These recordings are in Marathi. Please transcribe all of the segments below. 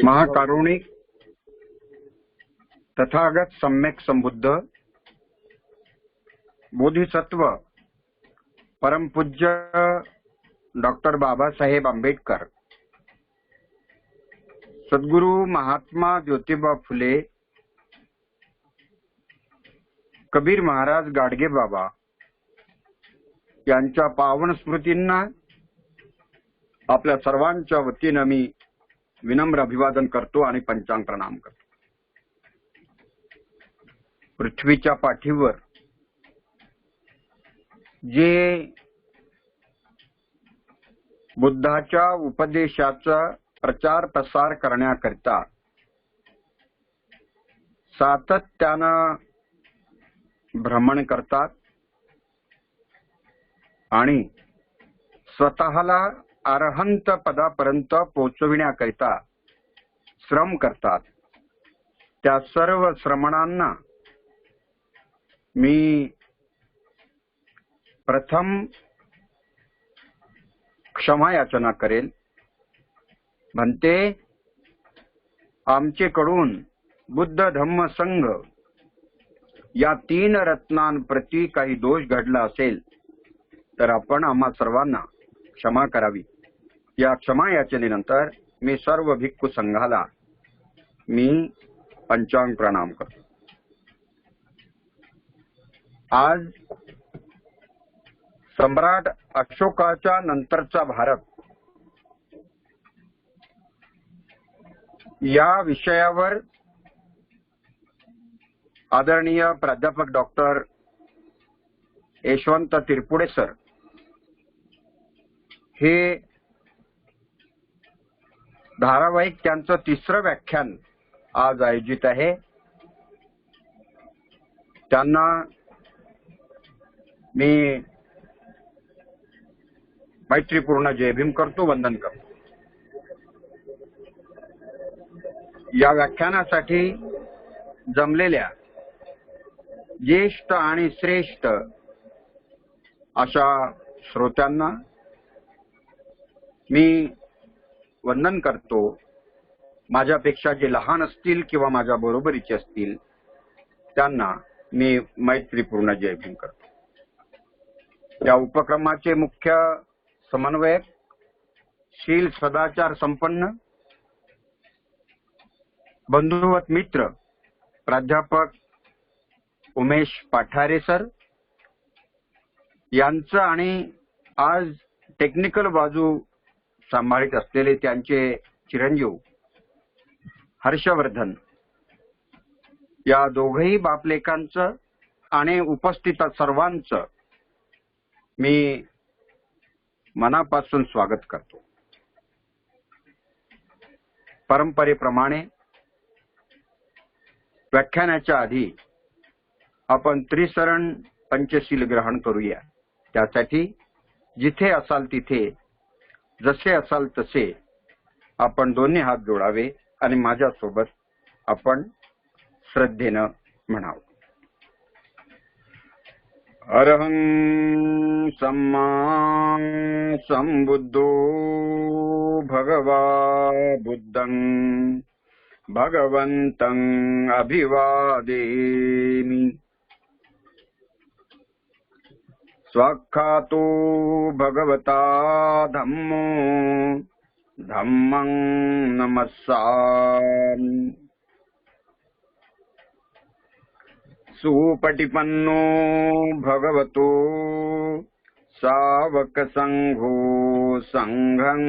महाकारुणिक तथागत सम्यक संबुद्ध बोधिसत्व परमपूज्य डॉक्टर बाबासाहेब आंबेडकर, सद्गुरु महात्मा ज्योतिबा फुले, कबीर महाराज गाडगे बाबा यांच्या पावन स्मृतींना आपल्या सर्वांच्या वतीनं मी विनम्र अभिवादन करतो आणि पंचांग प्रणाम करतो. पृथ्वीच्या पाठीवर जे बुद्धाच्या उपदेशाचा प्रचार प्रसार करण्याकरिता सातत्यानं भ्रमण करतात आणि स्वतःला अरहंत पदापर्यंत पोहोचविण्याकरिता श्रम करतात, त्या सर्व श्रमणांना मी प्रथम क्षमा याचना करेल. म्हणते, आमचेकडून बुद्ध धम्म संघ या तीन रत्नांप्रती काही दोष घडला असेल तर आपण आम्हा सर्वांना क्षमा करावी. या क्षमा याचनेनंतर मी सर्व भिक्खू संघाला मी पंचांग प्रणाम करतो. आज सम्राट अशोकाच्या नंतरचा भारत या विषयावर आदरणीय प्राध्यापक डॉक्टर यशवंत तिरपुडे सर हे धारावाहिक त्यांचं तिसरं व्याख्यान आज आयोजित आहे. त्यांना मी मैत्रीपूर्ण जय भीम करतो, वंदन करतो. या व्याख्यानासाठी जमलेल्या ज्येष्ठ आणि श्रेष्ठ अशा श्रोत्यांना मी वंदन करतो. माझ्यापेक्षा जे लहान असतील किंवा माझ्या बरोबरीचे असतील त्यांना मी मैत्रीपूर्ण जय भीम करतो. या उपक्रमाचे मुख्य समन्वयक शील सदाचार संपन्न बंधुवत मित्र प्राध्यापक उमेश पाठारे सर यांचं आणि आज टेक्निकल बाजू सांभाळीत असलेले त्यांचे चिरंजीव हर्षवर्धन या दोघही बापलेकांचं आणि उपस्थित सर्वांचं मी मनापासून स्वागत करतो. परंपरेप्रमाणे व्याख्यानाच्या आधी आपण त्रिसरण पंचशील ग्रहण करूया. त्यासाठी जिथे असाल तिथे जसे असाल तसे आपण दोन्ही हात जोडावे आणि माझ्यासोबत आपण श्रद्धेनं म्हणावं. अरहं सम्मा संबुद्धो भगवा बुद्धं भगवन्तं अभिवादेमि. स्वाख्यातो भगवता धम्मो धम्मं नमस्सामि. सुपटिपन्नो भगवतो सावक संघो संघं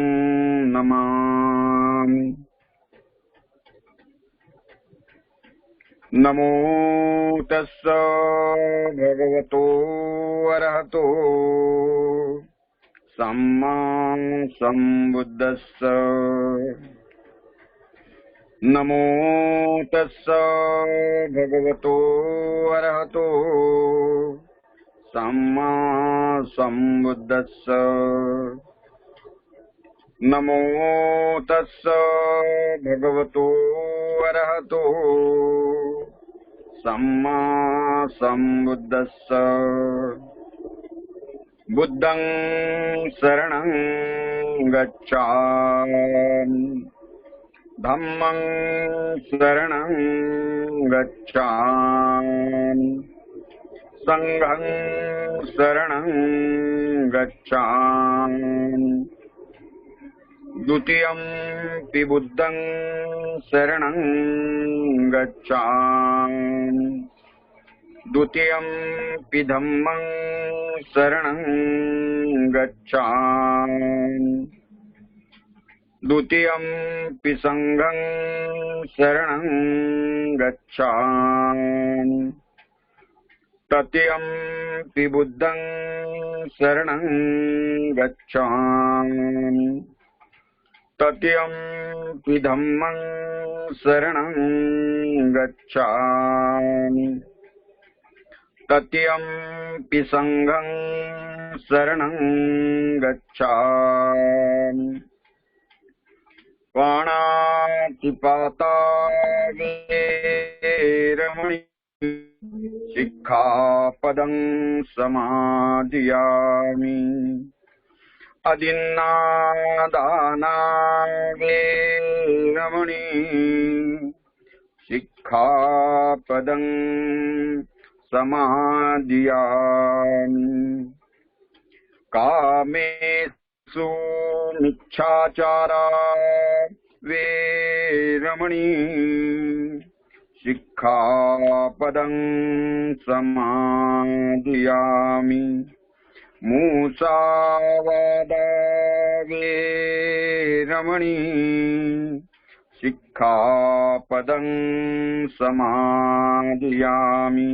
नमामि. नमो तस्स भगवतो अरहतो सम्मा संबुद्धस्स. नमो तस्स भगवतो अरहतो सम्मा संबुद्धस्स. नमो तस्स भगवतो अरहतो सम्मा संबुद्धस्स. बुद्धं शरणं गच्छामि धम्मं शरणं गच्छामि संघं शरणं गच्छामि द्वितीयंपि बुद्धं शरणं गच्छामि द्वितीयंपि धम्मं शरणं गच्छामि द्वितीयंपि संघं शरणं गच्छामि तृतीयंपि बुद्धं शरणं गच्छामि तृतीयंपि धम्मं शरणं गच्छामि तृतीयंपि संघं शरणं गच्छामि पाणातिपाता वेरमणि शिक्षापदं समादियामि अदिन्नादाना वेरमणि शिक्षापदं समादियामि कामेषु मिच्छाचारा वेरमणि शिक्षापदं समादियामि मूसावादा वेरमणि शिक्षापदं समादियामि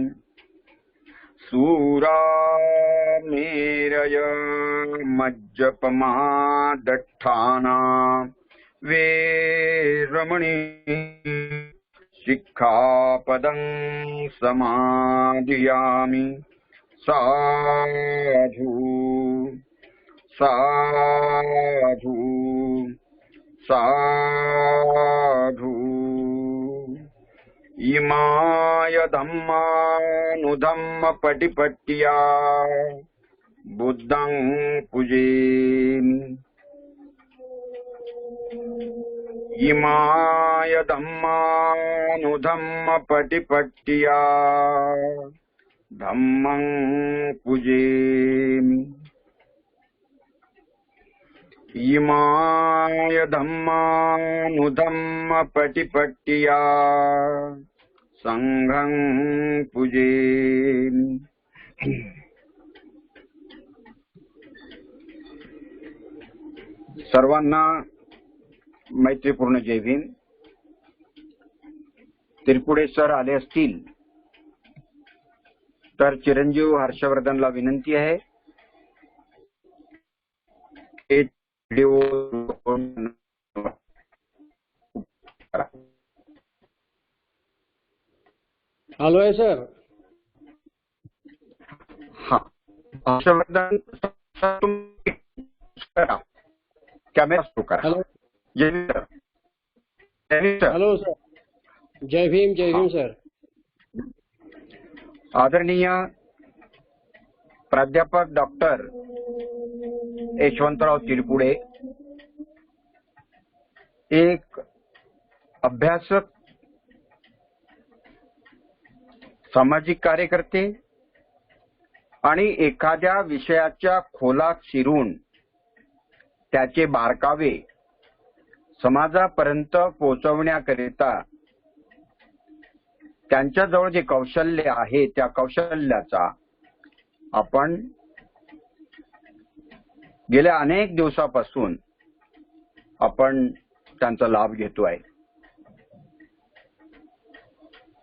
सूरामेरय मज्जपमादट्ठाना वेरमणि शिक्षापदं समादियामि साधु साधु साधु इमाय धम्मानुधम्म पटिपट्टिया बुद्धं पूजेमि इमाय धम्मानुधम्म पटिपट्टिया धम्मं पूजेमि इमाय धम्मानुधम्म पटिपट्टिया संघं पूजेमि। सर्वांना मैत्रीपूर्ण जय भीम। तिरपुडे सर आले असतील तर चिरंजीव हर्षवर्धनला विनंती आहे व्हिडिओ हॅलो आहे सर। हा हर्षवर्धन कॅमेरा सुरू करा। हॅलो सर हॅलो सर, जय भीम सर। आदरणीय प्राध्यापक डॉक्टर यशवंतराव तिरपुडे एक अभ्यासक, सामाजिक कार्यकर्ते आणि एखाद्या विषयाच्या खोलात शिरून त्याचे बारकावे समाजापर्यंत पोहोचवण्याकरिता त्यांच्याजवळ जे कौशल्य आहे त्या कौशल्याचा आपण गेल्या अनेक दिवसापासून आपण त्यांचा लाभ घेतोय।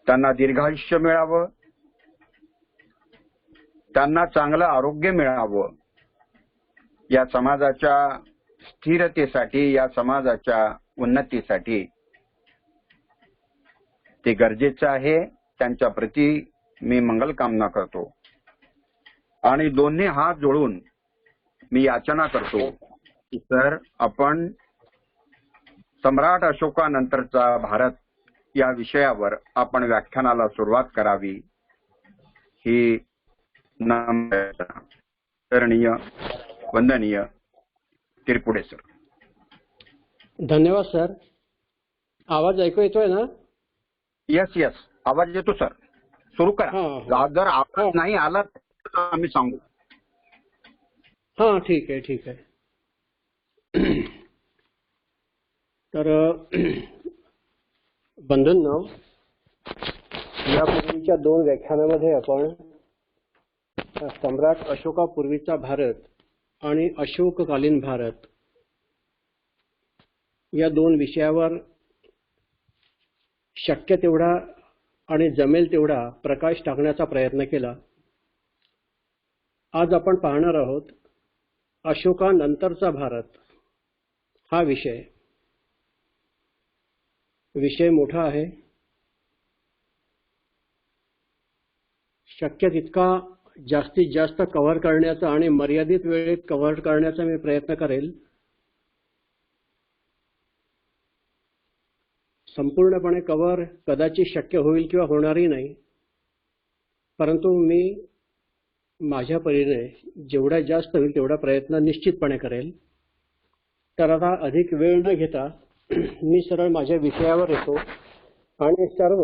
त्यांना दीर्घायुष्य मिळावं, त्यांना चांगलं आरोग्य मिळावं, या समाजाच्या स्थिरतेसाठी, या समाजाच्या उन्नतीसाठी ते गरजेचं आहे। त्यांच्या प्रती मी मंगल कामना करतो आणि दोन्ही हात जोडून मी याचना करतो की सर आपण सम्राट अशोकानंतरचा भारत या विषयावर आपण व्याख्यानाला सुरुवात करावी ही नम्र। आदरणीय वंदनीय तिरपुडे सर. धन्यवाद सर. आवाज ऐकू येतोय ना? यस, आवाज येतो सर. सुरू करा. हा. जर आवाज नाही आला तर आम्ही सांगू. हा, ठीक आहे. तर बंधूंनो, यापूर्वीच्या 2 व्याख्यानामध्ये आपण सम्राट अशोकापूर्वीचा भारत आणि अशोककालीन भारत या 2 विषयावर शक्य तेवढा आणि जमेल तेवढा प्रकाश टाकण्याचा प्रयत्न केला. आज आपण पाहणार आहोत अशोकानंतरचा भारत हा विषय. विषय मोठा आहे. शक्य तितका जास्तीत जास्त कव्हर करण्याचा आणि मर्यादित वेळेत कव्हर करण्याचा मी प्रयत्न करेल. संपूर्णपणे कव्हर कदाचित शक्य होईल किंवा होणारही नाही, परंतु मी माझ्या परीने जेवढा जास्त होईल तेवढा प्रयत्न निश्चितपणे करेल. तर आता अधिक वेळ न घेता मी सरळ माझ्या विषयावर येतो आणि सर्व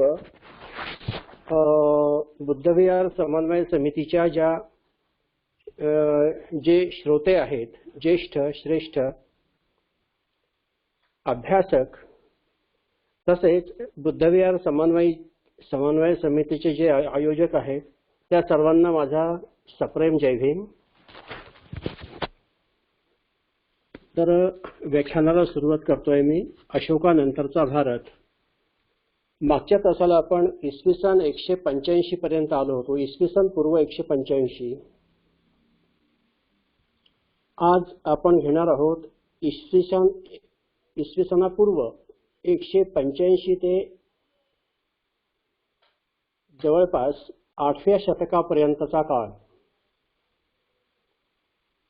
बुद्धविहार समन्वय समितीच्या जे श्रोते आहेत, ज्येष्ठ श्रेष्ठ अभ्यासक, तसेच बुद्धविहार समन्वय समितीचे जे आयोजक आहेत त्या सर्वांना माझा सप्रेम जय भीम. तर व्याख्यानाला सुरुवात करतोय मी. अशोकानंतरचा भारत. मागच्या तासाला आपण इसवी सन 185 पर्यंत आलो होतो. इसवी सन पूर्व 185. आज आपण घेणार आहोत इसवी सनापूर्व 185 ते जवळपास 8व्या शतकापर्यंतचा काळ.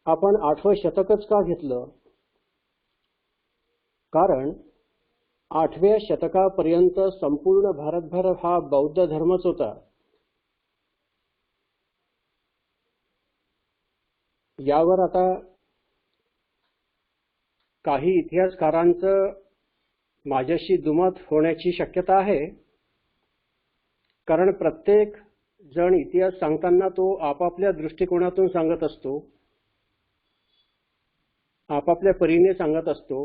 आपण 8वं शतकच का घेतलं? कारण 8व्या शतकापर्यंत संपूर्ण भारतभर हा बौद्ध धर्मच होता. यावर आता काही इतिहासकारांचं माझ्याशी दुमत होण्याची शक्यता आहे, कारण प्रत्येक जण इतिहास सांगताना तो आपापल्या दृष्टिकोनातून सांगत असतो, आपापल्या परीने सांगत असतो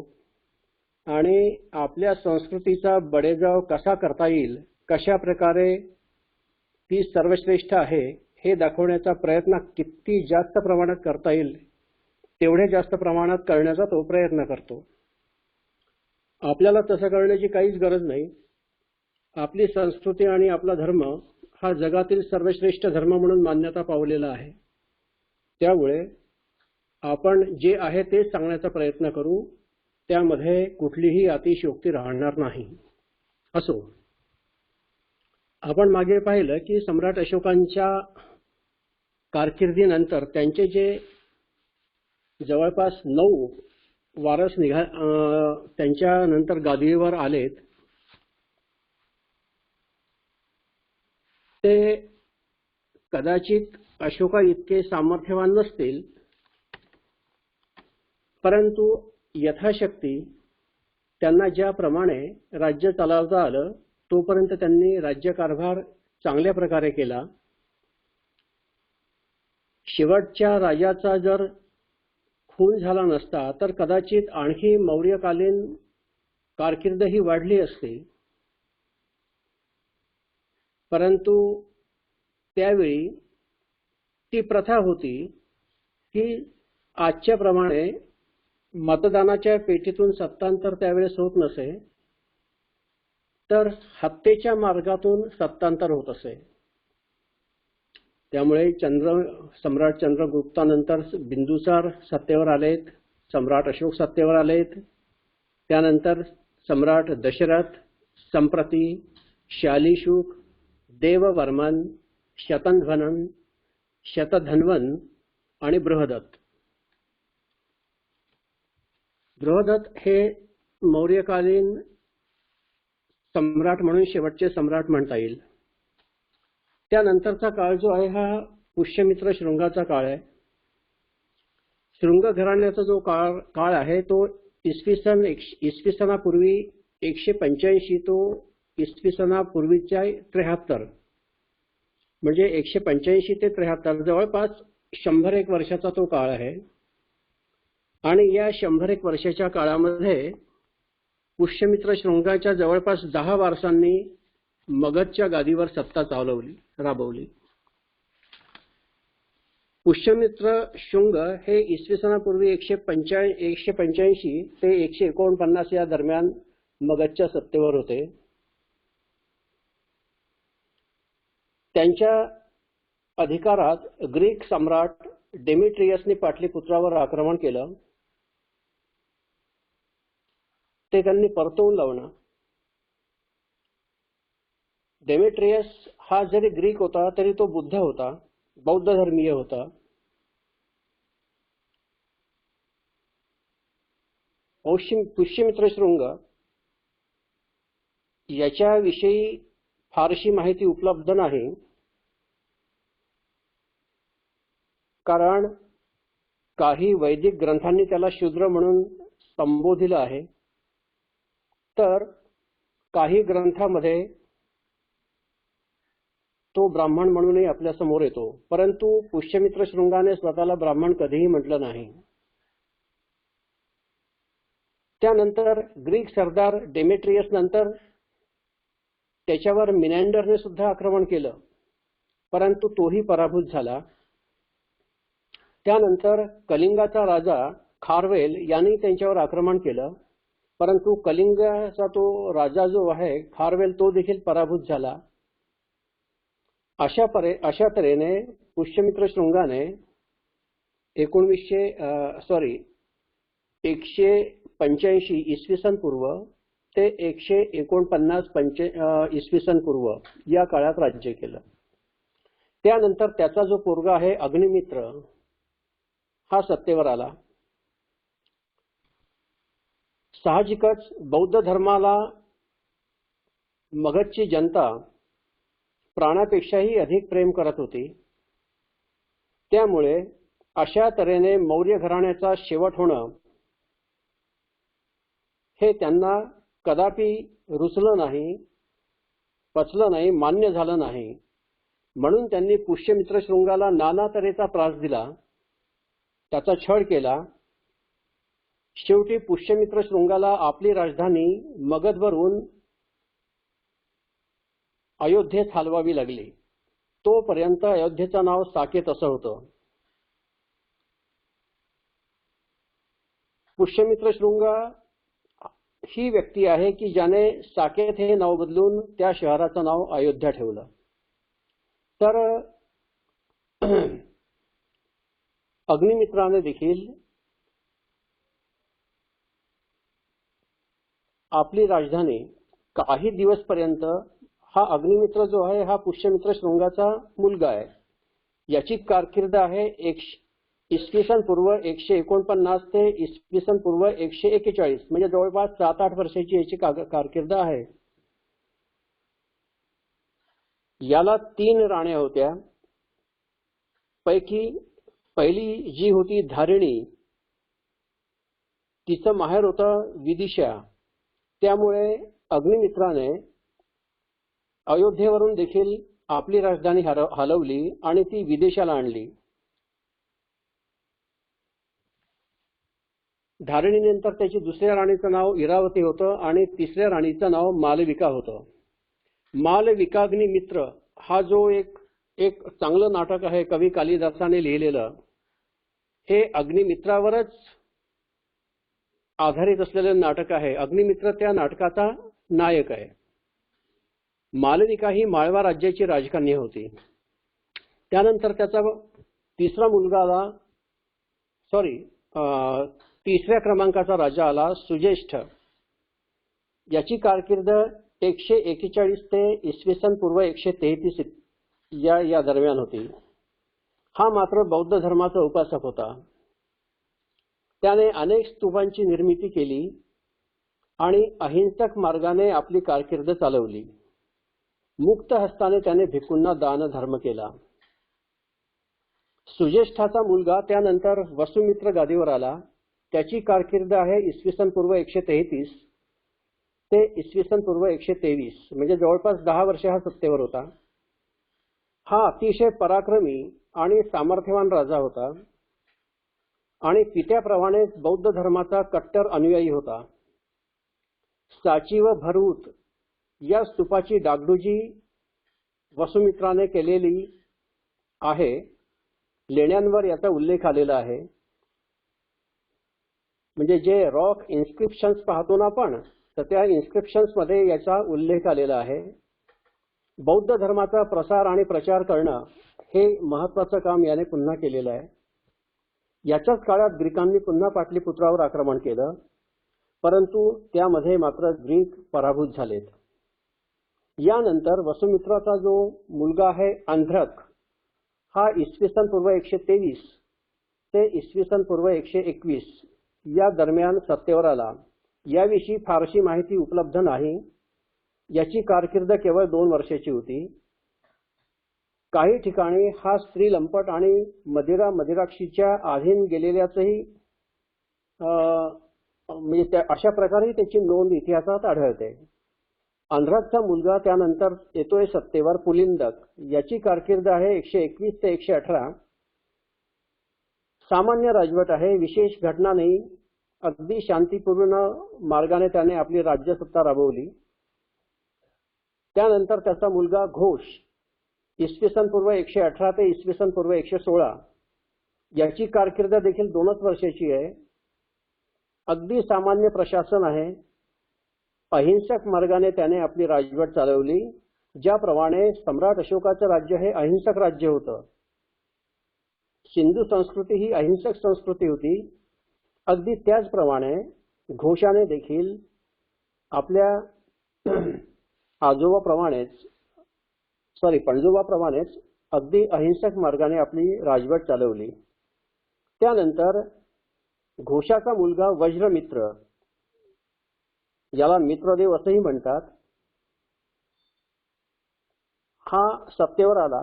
आणि आपल्या संस्कृतीचा बडेजाव कसा करता येईल, कशा प्रकारे ती सर्वश्रेष्ठ आहे हे दाखवण्याचा प्रयत्न किती जास्त प्रमाणात करता येईल तेवढे जास्त प्रमाणात करण्याचा तो प्रयत्न करतो. आपल्याला तसं करण्याची काहीच गरज नाही. आपली संस्कृती आणि आपला धर्म हा जगातील सर्वश्रेष्ठ धर्म म्हणून मान्यता पावलेला आहे. त्यामुळे आपण जे आहे तेच सांगण्याचा प्रयत्न करू. त्यामध्ये कुठलीही अतिशयोक्ती राहणार नाही. असो, आपण मागे पाहिलं की सम्राट अशोकांच्या कारकिर्दीनंतर त्यांचे जे जवळपास 9 वारस त्यांच्यानंतर गादीवर आलेत, ते कदाचित अशोका इतके सामर्थ्यवान नसतील, परंतु यथाशक्ती त्यांना ज्याप्रमाणे राज्य चालवता आलं तोपर्यंत त्यांनी राज्यकारभार चांगल्या प्रकारे केला. शेवटच्या राजाचा जर खून झाला नसता तर कदाचित आणखी मौर्यकालीन कारकीर्द ही वाढली असती. परंतु त्यावेळी ती प्रथा होती की आजच्या प्रमाणे मतदानाच्या पेटीतून सत्तांतर त्यावेळेस होत नसे, तर हत्येच्या मार्गातून सत्तांतर होत असे. त्यामुळे सम्राट चंद्रगुप्तानंतर बिंदुसार सत्तेवर आलेत, सम्राट अशोक सत्तेवर आलेत, त्यानंतर सम्राट दशरथ, संप्रती शालिशुक, देववर्मन, शतधन्वन आणि बृहदत्त. बृहदत्त हे मौर्यकालीन सम्राट म्हणून शेवटचे सम्राट म्हणता येईल. त्यानंतरचा काळ जो आहे हा पुष्यमित्र शृंगाचा काळ आहे. शृंग घराण्याचा जो काळ आहे तो इसवी सनापूर्वी 185 तो इसवी सनापूर्वीच्या 73, म्हणजे 185 ते 73 जवळपास 101 वर्षाचा तो काळ आहे. आणि या 101 वर्षाच्या काळामध्ये पुष्यमित्र शृंगाच्या जवळपास 10 वारसांनी मगधच्या गादीवर सत्ता राबवली. पुष्यमित्र शृंग हे इसवी सनापूर्वी 185 ते 149 या दरम्यान मगधच्या सत्तेवर होते. त्यांच्या अधिकारात ग्रीक सम्राट डेमेट्रियसने पाटलीपुत्रावर आक्रमण केलं. ते त्यांनी परतवून लावणं. डेमेट्रियस हा जरी ग्रीक होता तरी तो बुद्ध होता, बौद्ध धर्मीय होता. पुष्यमित्र शृंग याच्याविषयी फारशी माहिती उपलब्ध नाही, कारण काही वैदिक ग्रंथांनी त्याला शूद्र म्हणून संबोधिलं आहे, तर काही ग्रंथामध्ये तो ब्राह्मण म्हणूनही आपल्या समोर येतो. परंतु पुष्यमित्र शृंगाने स्वतःला ब्राह्मण कधीही म्हटलं नाही. त्यानंतर ग्रीक सरदार डेमेट्रियस नंतर त्याच्यावर मिनॅंडरने सुद्धा आक्रमण केलं, परंतु तोही पराभूत झाला. त्यानंतर कलिंगाचा राजा खारवेल यांनी त्यांच्यावर आक्रमण केलं, परंतु कलिंगाचा तो राजा जो आहे खारवेल तो देखील पराभूत झाला. अशा तऱ्हेने पुष्यमित्र शृंगाने 185 इसवी सन पूर्व ते 149 इसवी सन पूर्व या काळात राज्य केलं. त्यानंतर त्याचा जो पोरगा आहे अग्निमित्र हा सत्तेवर आला. साहजिकच बौद्ध धर्माला मगधची जनता प्राणापेक्षाही अधिक प्रेम करत होती. त्यामुळे अशा तऱ्हेने मौर्य घराण्याचा शेवट होणं हे त्यांना कदापि रुचलं नाही, पचलं नाही, मान्य झालं नाही. म्हणून त्यांनी पुष्यमित्र शृंगाला नाना तऱ्हेचा त्रास दिला, त्याचा छळ केला. शेवटी पुष्यमित्र शृंगाला आपली राजधानी मगधवरून अयोध्येत हलवावी लागली. तोपर्यंत अयोध्येचं नाव साकेत असं होतं. पुष्यमित्र शृंग ही व्यक्ती आहे की ज्याने साकेत हे नाव बदलून त्या शहराचं नाव अयोध्या ठेवलं. तर अग्निमित्राने देखील आपली राजधानी काही दिवसपर्यंत, हा अग्निमित्र जो आहे हा पुष्यमित्र शृंगाचा मुलगा आहे. याची कारकीर्द आहे इसवी सन पूर्व 149 ते इसवी सन पूर्व 141, म्हणजे जवळपास 7-8 वर्षाची याची कारकीर्द आहे. याला 3 राण्या होत्या. पैकी पहिली जी होती धारिणी, तिचं माहेर होतं विदिशा. त्यामुळे अग्निमित्राने अयोध्येवरून देखील आपली राजधानी हलवली आणि ती विदेशाला आणली. धारिणीनंतर त्याची दुसऱ्या राणीचं नाव इरावती होतं आणि तिसऱ्या राणीचं नाव मालविका होतं. मालविकाग्निमित्र हा जो एक चांगलं नाटक आहे कवी कालिदासाने लिहिलेलं, हे अग्निमित्रावरच आधारित असलेलं नाटक आहे. अग्निमित्र त्या नाटकाचा नायक आहे. मालविका ही माळवा राज्याची राजकन्या होती. त्यानंतर त्याचा तिसऱ्या क्रमांकाचा राजा आला सुज्येष्ठ. याची कारकीर्द 141 ते इसवी सन पूर्व 133 या दरम्यान होती. हा मात्र बौद्ध धर्माचा उपासक होता. त्याने अनेक स्तूपांची निर्मिती केली आणि अहिंसक मार्गाने आपली कारकीर्द चालवली. मुक्त हस्ताने त्याने भिक्खूंना दान धर्म केला. सुज्येष्ठाचा मुलगा त्यानंतर वसुमित्र गादीवर आला. त्याची कारकीर्द आहे इसवी सन पूर्व 133 ते इसवी सन पूर्व 123, म्हणजे जवळपास 10 वर्ष हा सत्तेवर होता. हा अतिशय पराक्रमी आणि सामर्थ्यवान राजा होता आणि पित्याप्रमाणेच बौद्ध धर्माचा कट्टर अनुयायी होता. साची व भरूत या स्तूपाची डागडुजी वसुमित्राने केलेली आहे. लेण्यांवर याचा उल्लेख आलेला आहे. म्हणजे जे रॉक इन्स्क्रिप्शन्स पाहतो ना आपण, तर त्या इन्स्क्रिप्शन्स मध्ये याचा उल्लेख आलेला आहे. बौद्ध धर्माचा प्रसार आणि प्रचार करणं हे महत्वाचं काम याने पुन्हा केलेलं आहे. याच्याच काळात ग्रीकांनी पुन्हा पाटलीपुत्रावर आक्रमण केलं, परंतु त्यामध्ये मात्र ग्रीक पराभूत झालेत. यानंतर वसुमित्राचा जो मुलगा आहे अंध्रक, हा इसवी सन पूर्व 123 ते इसवी सन पूर्व 121 या दरम्यान सत्तेवर आला. याविषयी फारशी माहिती उपलब्ध नाही. याची कारकीर्द केवळ 2 वर्षाची होती. काही ठिकाणी हा स्त्री लंपट आणि मदिराक्षीच्या अधीन गेलेल्याचंही म्हणजे अशा प्रकारे त्याची नोंद इतिहासात आढळते. अंध्रकचा मुलगा त्यानंतर येतोय सत्तेवर पुलिंदक. याची कारकीर्द आहे 121 ते 118. सामान्य राजवट आहे, विशेष घटना नाही. अगदी शांतीपूर्ण मार्गाने त्याने आपली राज्यसत्ता राबवली. त्यानंतर त्याचा मुलगा घोष इसवी सन पूर्व 118 ते इसवी सन पूर्व 116. याची कारकीर्द देखील 2च वर्षाची आहे. अगदी सामान्य प्रशासन आहे. अहिंसक मार्गाने त्याने आपली राजवट चालवली. ज्याप्रमाणे सम्राट अशोकाचं राज्य हे अहिंसक राज्य होतं, सिंधू संस्कृती ही अहिंसक संस्कृती होती, अगदी त्याचप्रमाणे घोषाने देखील आपल्या पणजोबाप्रमाणेच अगदी अहिंसक मार्गाने आपली राजवट चालवली. त्यानंतर घोषाचा मुलगा वज्रमित्र, याला मित्रदेव असंही म्हणतात, हा सत्तेवर आला.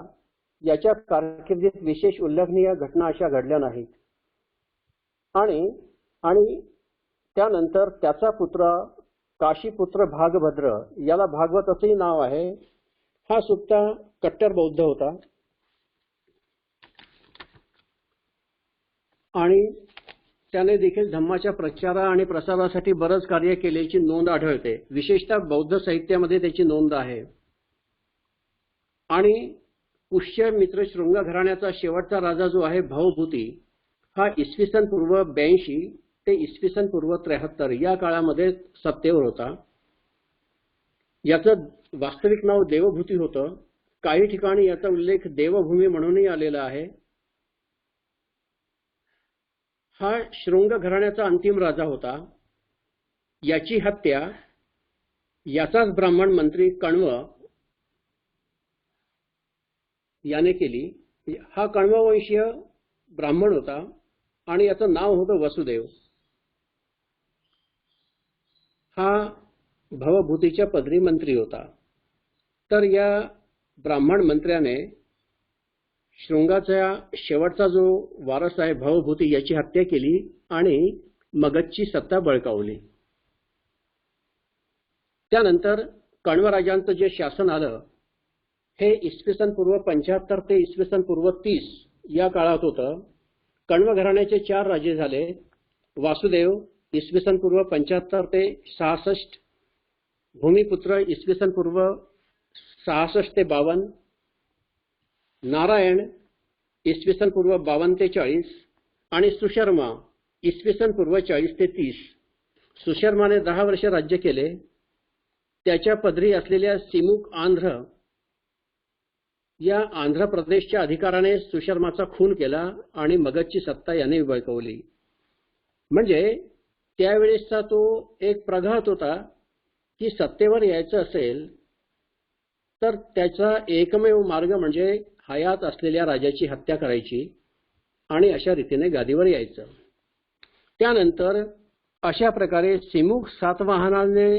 याच्या कारकिर्दीत विशेष उल्लेखनीय घटना अशा घडल्या नाहीत. आणि त्यानंतर त्याचा पुत्र काशीपुत्र भागभद्र, याला भागवत असंही नाव आहे, हा सुद्धा कट्टर बौद्ध होता आणि त्याने देखील धम्माच्या प्रचार आणि प्रसारासाठी बरंच कार्य केल्याची नोंद आढळते. विशेषतः बौद्ध साहित्यामध्ये त्याची नोंद आहे. आणि पुष्यमित्र शृंग घराण्याचा शेवटचा राजा जो आहे भवभूती, हा इसवी सन पूर्व 82 ते इसवी सन पूर्व 73 या काळामध्ये सत्तेवर होता. याचं वास्तविक नाव देवभूती होतं. काही ठिकाणी याचा उल्लेख देवभूमी म्हणूनही आलेला आहे. हा शृंग घराण्याचा अंतिम राजा होता. याची हत्या याचाच ब्राह्मण मंत्री कण्व याने केली. हा कण्ववंशीय ब्राह्मण होता आणि याचं नाव होतं वसुदेव. हा भवभूतीच्या पदरी मंत्री होता. तर या ब्राह्मण मंत्र्याने शृंगाचा शेवटचा जो वारस आहे भवभूती, याची हत्या केली आणि मगधची सत्ता बळकावली. त्यानंतर कण्वराजांचं जे शासन आलं हे इसवी सन पूर्व 75 ते इसवी सन पूर्व 30 या काळात होतं. कण्व घराण्याचे 4 राजे झाले. वासुदेव इसवी सन पूर्व 75 ते 66, भूमिपुत्र इसवी सन पूर्व 66 ते 52, नारायण इसवी सन पूर्व 52 ते 40 आणि सुशर्मा इसवी सन पूर्व 40 ते 30. सुशर्माने 10 वर्ष राज्य केले. त्याच्या पदरी असलेल्या सिमुक आंध्र या आंध्र प्रदेशच्या अधिकाराने सुशर्माचा खून केला आणि मगधची सत्ता याने बळकावली. म्हणजे त्यावेळेसचा तो एक प्रघात होता की सत्तेवर यायचं असेल तर त्याचा एकमेव मार्ग म्हणजे हयात असलेल्या राजाची हत्या करायची आणि अशा रीतीने गादीवर यायचं. त्यानंतर अशा प्रकारे सिमुक सातवाहनाने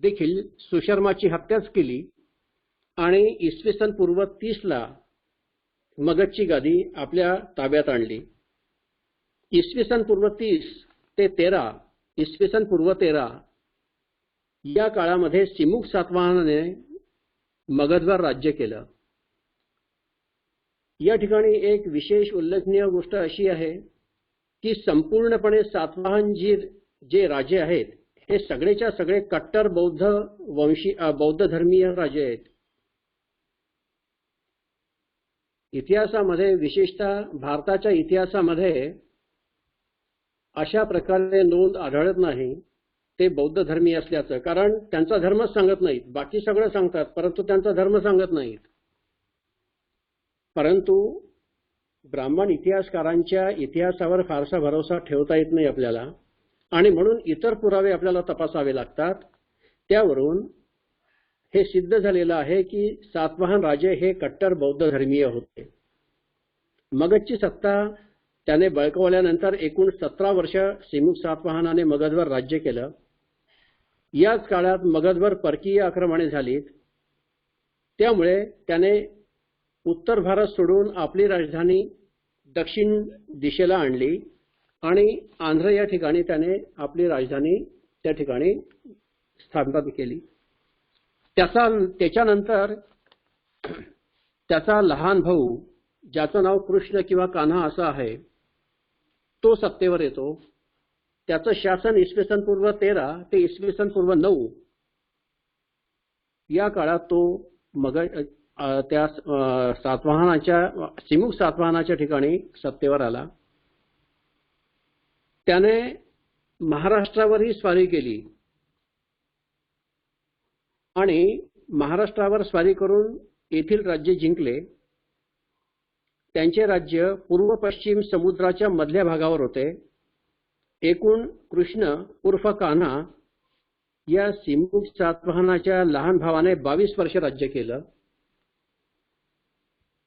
देखील सुशर्माची हत्याच केली आणि इसवी सन पूर्व 30ला मगधची गादी आपल्या ताब्यात आणली. इसवी सन पूर्व 30 ते 13, इसवी सन पूर्व 13 या काळामध्ये सिमुक सातवाहनाने मगधवर राज्य केलं. या ठिकाणी एक विशेष उल्लेखनीय गोष्ट अशी आहे की संपूर्णपणे सातवाहन जे राजे आहेत हे सगळेच्या सगळे कट्टर बौद्ध धर्मीय राजे आहेत. इतिहासामध्ये विशेषतः भारताच्या इतिहासामध्ये अशा प्रकारे नोंद आढळत नाही ते बौद्ध धर्मीय असल्याचं. कारण त्यांचा धर्मच सांगत नाहीत, बाकी सगळं सांगतात परंतु त्यांचा धर्म सांगत नाहीत. परंतु ब्राह्मण इतिहासकारांच्या इतिहासावर फारसा भरोसा ठेवता येत नाही आपल्याला, आणि म्हणून इतर पुरावे आपल्याला तपासावे लागतात. त्यावरून हे सिद्ध झालेलं आहे की सातवाहन राजे हे कट्टर बौद्ध धर्मीय होते. मगधची सत्ता त्याने बळकावल्यानंतर एकूण 17 वर्ष सिमुक सातवाहनाने मगधवर राज्य केलं. याच काळात मगधवर परकीय आक्रमणे झालीत. त्यामुळे त्याने उत्तर भारत सोडून आपली राजधानी दक्षिण दिशेला आणली आणि आंध्र या ठिकाणी त्याने आपली राजधानी त्या ठिकाणी स्थापित केली. त्याच्यानंतर त्याचा लहान भाऊ ज्याचं नाव कृष्ण किंवा कान्हा असं आहे तो सत्तेवर येतो. त्याचं शासन इसवी सन पूर्व 13 ते इसवी सन पूर्व 9 या काळात तो त्या सिमुक सातवाहनाच्या ठिकाणी सत्तेवर आला. त्याने महाराष्ट्रावरही स्वारी केली आणि महाराष्ट्रावर स्वारी करून येथील राज्य जिंकले. त्यांचे राज्य पूर्व पश्चिम समुद्राच्या मधल्या भागावर होते. एकूण कृष्ण उर्फ कान्हा या सिमुक सातवाहनाच्या लहान भावाने 22 वर्ष राज्य केलं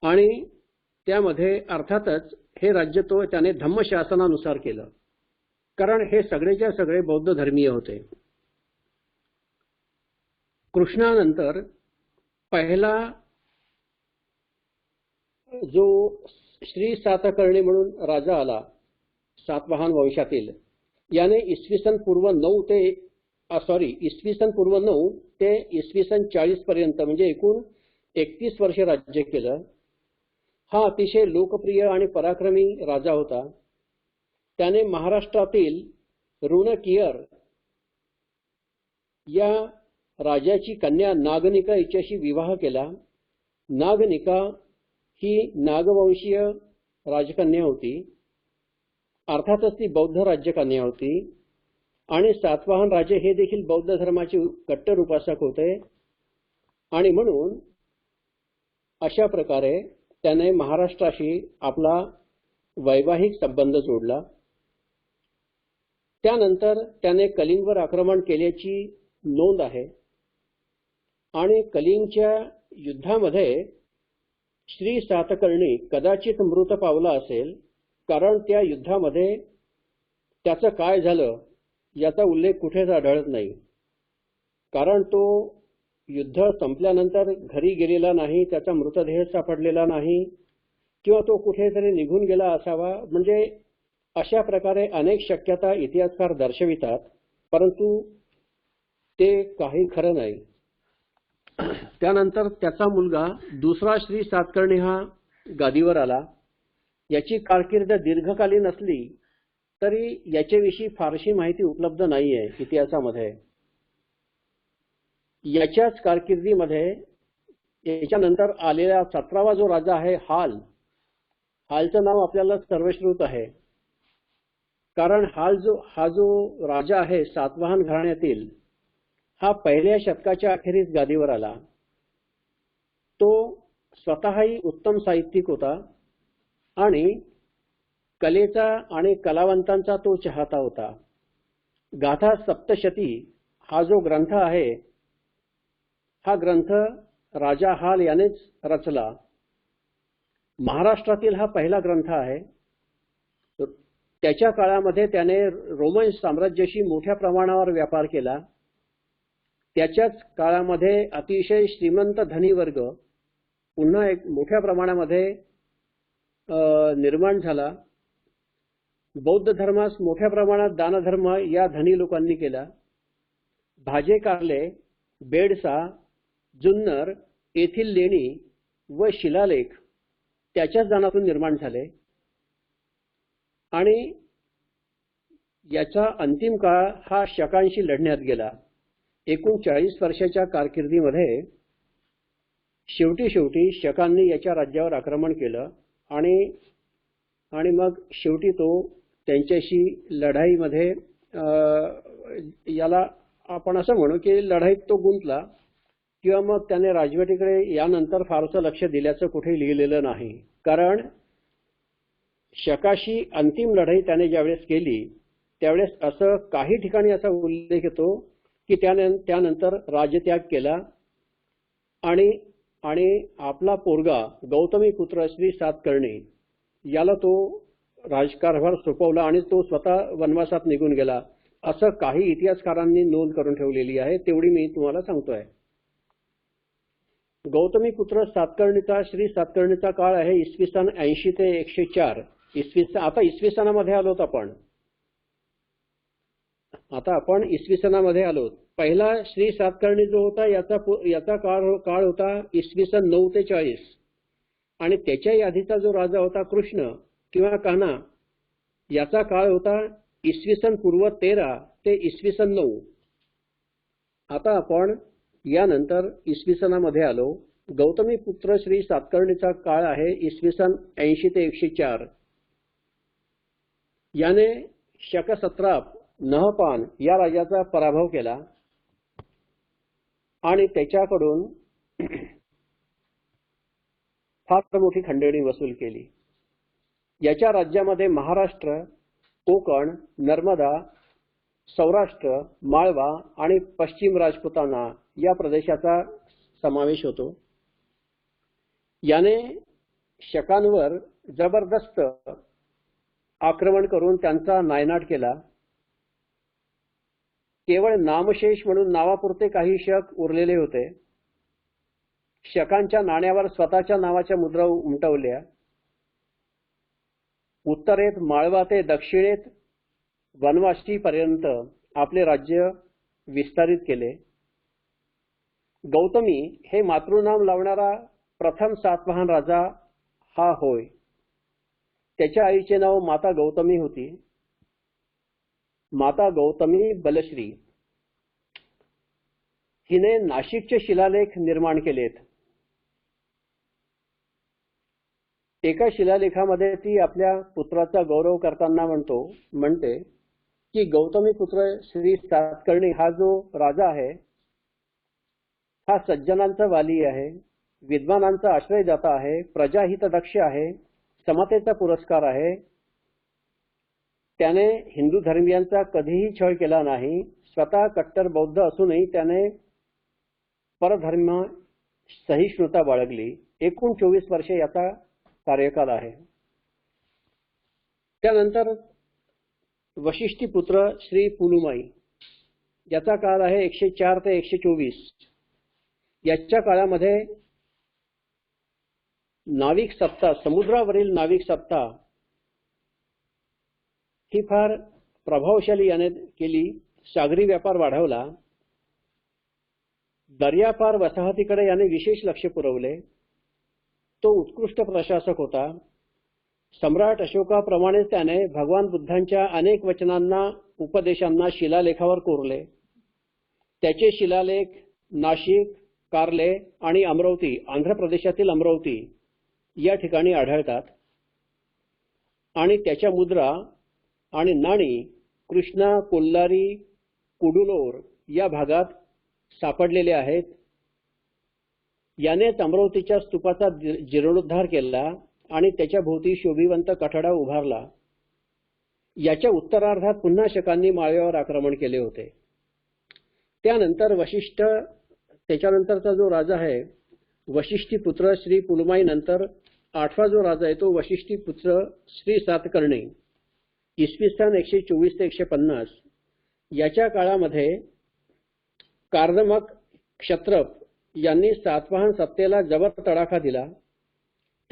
आणि त्यामध्ये अर्थातच हे राज्य त्याने धम्मशासनानुसार केलं, कारण हे सगळेच्या सगळे बौद्ध धर्मीय होते. कृष्णानंतर पहिला जो श्री सातकर्णी म्हणून राजा आला सातवाहन वंशातील, याने इसवी सन पूर्व 9 ते इसवी सन 40 पर्यंत म्हणजे एकूण 31 वर्ष राज्य केलं. हा अतिशय लोकप्रिय आणि पराक्रमी राजा होता. त्याने महाराष्ट्रातील ऋणकियर या राजाची कन्या नागनिका हिच्याशी विवाह केला. नागनिका ही नागवंशीय राजकन्या होती, अर्थातच ती बौद्ध राज्यकन्या होती आणि सातवाहन राजे हे देखील बौद्ध धर्माचे कट्टर उपासक होते आणि म्हणून अशा प्रकारे त्याने महाराष्ट्राशी आपला वैवाहिक संबंध जोडला. त्यानंतर त्याने कलिंगवर आक्रमण केल्याची नोंद आहे आणि कलिंगच्या युद्धामध्ये श्री सातकर्णी कदाचित मृत पावला असेल, कारण त्या युद्धामध्ये त्याचं काय झालं याचा उल्लेख कुठेच आढळत नाही. कारण तो युद्ध संपल्यानंतर घरी गेलेला नाही, त्याचा मृतदेह सापडलेला नाही किंवा तो कुठेतरी निघून गेला असावा. म्हणजे अशा प्रकारे अनेक शक्यता इतिहासकार दर्शवितात, परंतु ते काही खरं नाही. त्यानंतर त्याचा मुलगा दुसरा श्री सातकर्णी हा गादीवर आला. याची कारकीर्द दीर्घकालीन असली तरी याच्याविषयी फारशी माहिती उपलब्ध नाहीये इतिहासामध्ये. याच्याच कारकिर्दीमध्ये याच्यानंतर आलेला 17वा जो राजा आहे हालचं नाव आपल्याला सर्वश्रुत आहे, कारण हा जो राजा आहे सातवाहन घराण्यातील, हा पहिल्या शतकाच्या अखेरीस गादीवर आला. तो स्वतःही उत्तम साहित्यिक होता आणि कलेचा आणि कलावंतांचा तो चाहता होता. गाथा सप्तशती हा जो ग्रंथ आहे, हा ग्रंथ राजा हाल यानेच रचला. महाराष्ट्रातील हा पहिला ग्रंथ आहे. त्याच्या काळामध्ये त्याने रोमन साम्राज्याशी मोठ्या प्रमाणावर व्यापार केला. त्याच्याच काळामध्ये अतिशय श्रीमंत धनी वर्ग पुन्हा एक मोठ्या प्रमाणामध्ये निर्माण झाला. बौद्ध धर्मास मोठ्या प्रमाणात दानधर्म या धनी लोकांनी केला. भाजे कारले, बेडसा, जुन्नर येथील लेणी व शिलालेख त्याच्याच दानातून निर्माण झाले आणि याचा अंतिम काळ हा शकांशी लढण्यात गेला. एकूण 40 वर्षाच्या कारकिर्दीमध्ये शेवटी शकांनी याच्या राज्यावर आक्रमण केलं आणि मग शेवटी तो त्यांच्याशी लढाईमध्ये याला आपण असं म्हणू की लढाईत तो गुंतला किंवा मग त्याने राजवटीकडे यानंतर फारसं लक्ष दिल्याचं कुठे लिहिलेलं नाही. कारण शकाशी अंतिम लढाई त्याने ज्यावेळेस केली त्यावेळेस असं काही ठिकाणी असा उल्लेख येतो की त्यानंतर राजत्याग केला आणि आपला पोरगा गौतमीपुत्र श्री सातकर्णी याला तो राजकारभार सोपवला आणि तो स्वतः वनवासात निघून गेला असं काही इतिहासकारांनी नोंद करून ठेवलेली आहे. तेवढी मी तुम्हाला सांगतोय. गौतमीपुत्र सातकर्णीचा श्री सातकर्णीचा काळ आहे इसवी सन 80 ते 104. आता इसवी सनामध्ये आलोत आपण इसवी सनामध्ये आलोत. पहिला श्री सातकर्णी जो होता याचा काळ होता इसवी सन 9 ते 40 आणि त्याच्याही आधीचा जो राजा होता कृष्ण किंवा कान्हा याचा काळ होता इसवी सन पूर्व 13 ते इसवी सन 9. आता आपण यानंतर इसवी सनामध्ये आलो. गौतमीपुत्र श्री सातकर्णीचा काळ आहे इसवी सन 80 ते 104. याने शकसत्राप नहपान या राजाचा पराभव केला आणि त्याच्याकडून फार मोठी खंडणी वसूल केली. याच्या राज्यामध्ये महाराष्ट्र, कोकण, नर्मदा, सौराष्ट्र, माळवा आणि पश्चिम राजपुताना या प्रदेशाचा समावेश होतो. याने शकांवर जबरदस्त आक्रमण करून त्यांचा नायनाट केला. केवळ नामशेष म्हणून नावापुरते काही शक उरलेले होते. शकांच्या नाण्यावर स्वतःच्या नावाच्या मुद्रा उमटवल्या. उत्तरेत माळवा ते दक्षिणेत वनवाशीपर्यंत आपले राज्य विस्तारित केले. गौतमी हे मातृनाम लावणारा प्रथम सातवाहन राजा हा होय. त्याच्या आईचे नाव माता गौतमी होती. माता गौतमी बलश्री. हिने नाशिकचे शिलालेख निर्माण केलेत. एका शिलालेखामध्ये ती आपल्या पुत्राचा गौरव करताना म्हणते की गौतमीपुत्र श्री सातकर्णी हा जो राजा आहे हा सज्जनांचा वाली आहे, विद्वानांचा आश्रयदाता आहे, प्रजाहितदक्ष आहे, समतेचा पुरस्कार आहे. त्याने हिंदू धर्मियांचा कधीही छळ केला नाही. स्वतः कट्टर बौद्ध असूनही त्याने परधर्म सहिष्णुता बाळगली. एकूण 24 वर्षे याचा कार्यकाल आहे. त्यानंतर वशिष्ठीपुत्र श्री पुलुमाई याचा काळ आहे 104 ते 124. याच्या काळामध्ये नाविक सत्ता, समुद्रावरील नाविक सत्ता ही फार प्रभावशाली याने केली. सागरी व्यापार वाढवला. दर्यापार वसाहतीकडे याने विशेष लक्ष पुरवले. तो उत्कृष्ट प्रशासक होता. सम्राट अशोकाप्रमाणे त्याने भगवान बुद्धांच्या अनेक वचनांना, उपदेशांना शिलालेखावर कोरले. त्याचे शिलालेख नाशिक, कार्ले आणि अमरावती, आंध्र प्रदेशातील अमरावती या ठिकाणी आढळतात आणि त्याच्या मुद्रा आणि नाणी कृष्णा, कोल्हारी, कुडुलोर या भागात सापडलेले आहेत. यानेच अमरावतीच्या स्तूपाचा जीर्णोद्धार केला आणि त्याच्या भोवती शोभिवंत कठडा उभारला. याच्या उत्तरार्धात पुन्हा शकांनी माळव्यावर आक्रमण केले होते. त्याच्यानंतरचा जो राजा आहे वशिष्ठीपुत्र श्री पुलुमाई नंतर 8वा जो राजा आहे तो वशिष्ठीपुत्र श्री सातकर्णी इसवी सन 124 ते 150. याच्या काळामध्ये कार्दमक क्षत्रप यांनी सातवाहन सत्तेला जबर तडाखा दिला.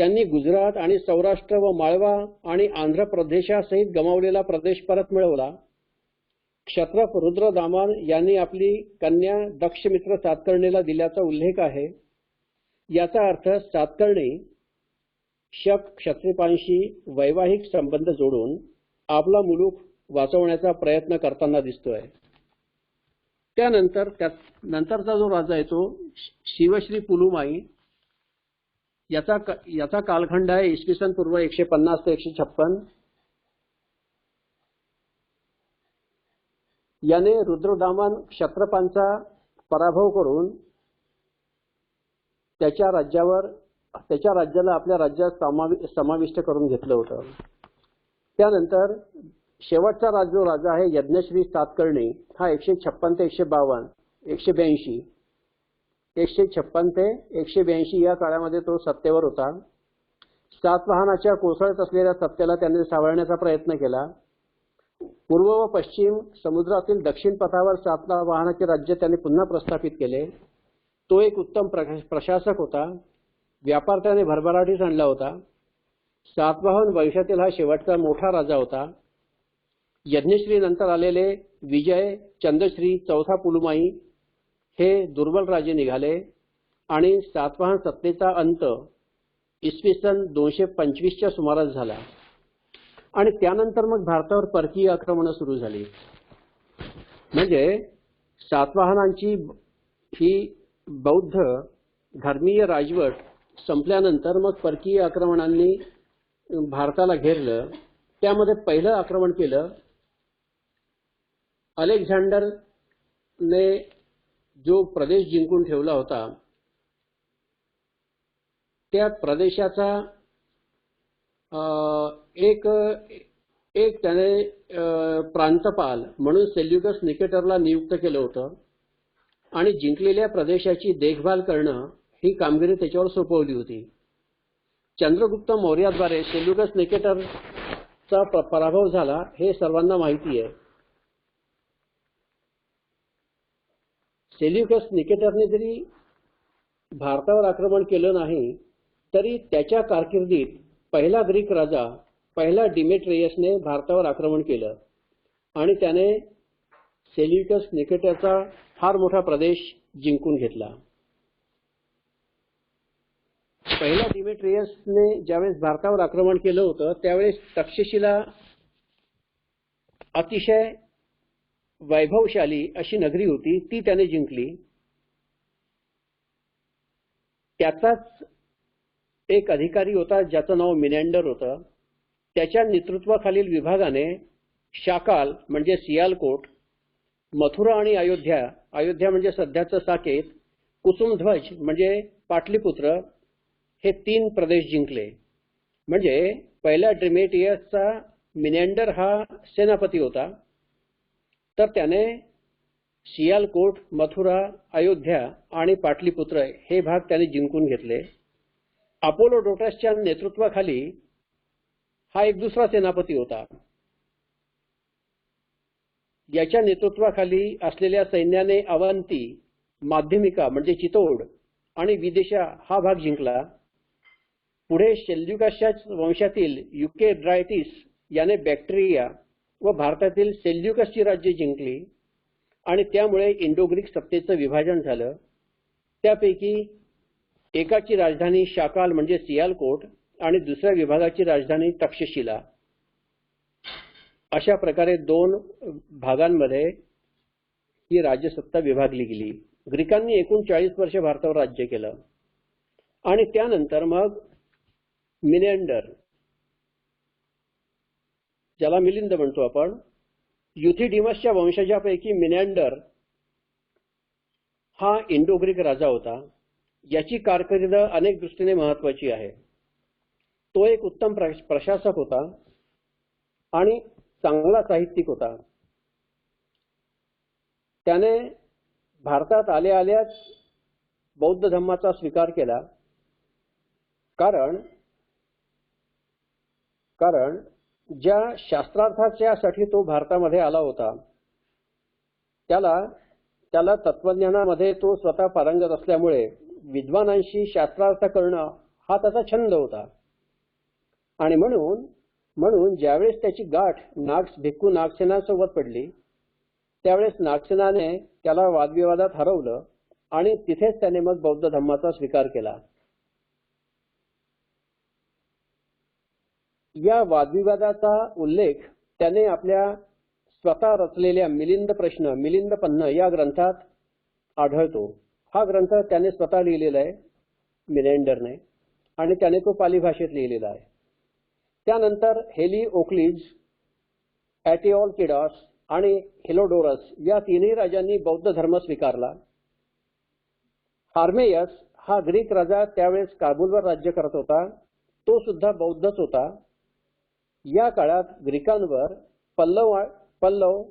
त्यांनी गुजरात आणि सौराष्ट्र व माळवा आणि आंध्र प्रदेशासहित गमावलेला प्रदेश परत मिळवला. क्षत्रप रुद्रदामान यांनी आपली कन्या दक्षमित्र सातकर्णीला दिल्याचा उल्लेख आहे. याचा अर्थ सातकर्णी शक क्षत्रिपांशी वैवाहिक संबंध जोडून आपला मुलूक वाचवण्याचा प्रयत्न करताना दिसतोय. त्यानंतर नंतरचा जो राजा आहे तो शिवश्री पुलुमाई. याचा कालखंड आहे इसवी सन पूर्व 150 ते 156. याने रुद्रदामान क्षत्रपांचा पराभव करून त्याच्या राज्याला आपल्या राज्यात समाविष्ट करून घेतलं होतं. त्यानंतर शेवटचा जो राजा आहे यज्ञश्री सातकर्णी हा 156 ते 152 182 156 ते 182 या काळामध्ये तो सत्तेवर होता. सातवाहनाच्या कोसळत असलेल्या सत्तेला त्याने सावरण्याचा प्रयत्न केला. पूर्व व पश्चिम समुद्रातील दक्षिण पथावर सातवाहनाचे राज्य त्याने पुन्हा प्रस्थापित केले. तो एक उत्तम प्रशासक होता. व्यापार त्याने भरभराटीस आणला होता. सातवाहन वंशातील हा शेवटचा मोठा राजा होता. यज्ञश्री नंतर आलेले विजय चंद्रश्री चौथा पुलुमाई हे दुर्बल राजे निघाले आणि सातवाहन सत्तेचा अंत इसवी सन 225च्या सुमारास झाला. आणि त्यानंतर मग भारतावर परकीय आक्रमणं सुरू झाली. म्हणजे सातवाहनांची ही बौद्ध धर्मीय राजवट संपल्यानंतर मग परकीय आक्रमणांनी भारताला घेरलं. त्यामध्ये पहिलं आक्रमण केलं अलेक्झांडरने जो प्रदेश जिंकून ठेवला होता त्या प्रदेशाचा एक त्याने प्रांतपाल म्हणून सेल्युकस निकेटरला नियुक्त केलं होतं आणि जिंकलेल्या प्रदेशाची देखभाल करणं ही कामगिरी त्याच्यावर सोपवली होती. चंद्रगुप्त मौर्याद्वारे सेल्युकस निकेटरचा पराभव झाला हे सर्वांना माहिती आहे. सेल्युकस निकेटरने जरी भारतावर आक्रमण केलं नाही तरी त्याच्या कारकिर्दीत पहिला ग्रीक राजा पहिला डिमेट्रियसने भारतावर आक्रमण केलं आणि त्याने सेल्युकस निकेटरचा फार मोठा प्रदेश जिंकून घेतला. पहिला डिमेट्रियसने ज्यावेळेस भारतावर आक्रमण केलं होतं त्यावेळेस तक्षशिला अतिशय वैभवशाली अशी नगरी होती, ती त्याने जिंकली. त्याचाच एक अधिकारी होता ज्याचं नाव मिनॅंडर होतं. त्याच्या नेतृत्वाखालील विभागाने शाकाल म्हणजे सियालकोट, मथुरा आणि अयोध्या म्हणजे सध्याचं साकेत, कुसुमध्वज म्हणजे पाटलीपुत्र हे 3 प्रदेश जिंकले. म्हणजे पहिल्या डिमेट्रियसचा मिनॅंडर हा सेनापती होता, तर त्याने सियालकोट, मथुरा, अयोध्या आणि पाटलीपुत्र हे भाग त्याने जिंकून घेतले. अपोलोडोटसच्या नेतृत्वाखाली हा एक दुसरा सेनापती होता. याच्या नेतृत्वाखाली असलेल्या सैन्याने अवंती, माध्यमिका म्हणजे चितोड आणि विदिशा हा भाग जिंकला. पुढे सेल्युकसच्या वंशातील युकेड्रायटिस याने बॅक्ट्रिया व भारतातील सेल्युकसची राज्ये जिंकली आणि त्यामुळे इंडो ग्रीक सत्तेचं विभाजन झालं. त्यापैकी एकाची राजधानी शाकाल म्हणजे सियालकोट आणि दुसऱ्या विभागाची राजधानी तक्षशिला. अशा प्रकारे 2 भागांमध्ये ही राज्यसत्ता विभागली गेली. ग्रीकांनी एकूण 40 वर्ष भारतावर राज्य केलं आणि त्यानंतर मग मिनॅंडर, ज्याला मिलिंद म्हणतो आपण, युथिडिमसच्या वंशजापैकी मिनॅंडर हा इंडो ग्रीक राजा होता. याची कारकीर्द अनेक दृष्टीने महत्वाची आहे. तो एक उत्तम प्रशासक होता आणि चांगला साहित्यिक होता. त्याने भारतात आल्याच बौद्ध धर्माचा स्वीकार केला. कारण ज्या शास्त्रार्थासाठी तो भारतामध्ये आला होता त्याला तत्वज्ञानामध्ये तो स्वतः पारंगत असल्यामुळे विद्वानांशी शास्त्रार्थ करणं हा त्याचा छंद होता. आणि म्हणून ज्यावेळेस त्याची गाठ भिक्खू नागसेनासोबत पडली त्यावेळेस नागसेनाने त्याला वादविवादात हरवलं आणि तिथेच त्याने मग बौद्ध धम्माचा स्वीकार केला. या वादविवादाचा उल्लेख त्याने आपल्या स्वतः रचलेल्या मिलिंद पन्ह या ग्रंथात आढळतो. हा ग्रंथ त्याने स्वतः लिहिलेला आहे मिलेंडरने आणि त्याने तो पाली भाषेत लिहिलेला आहे. त्यानंतर हेलिओक्लिज, ॲटिओलकिडॉस आणि हेलोडोरस या तिन्ही राजांनी बौद्ध धर्म स्वीकारला. हार्मेयस हा ग्रीक राजा त्यावेळेस काबूलवर राज्य करत होता. तो सुद्धा बौद्धच होता. या काळात ग्रीकांवर पल्लव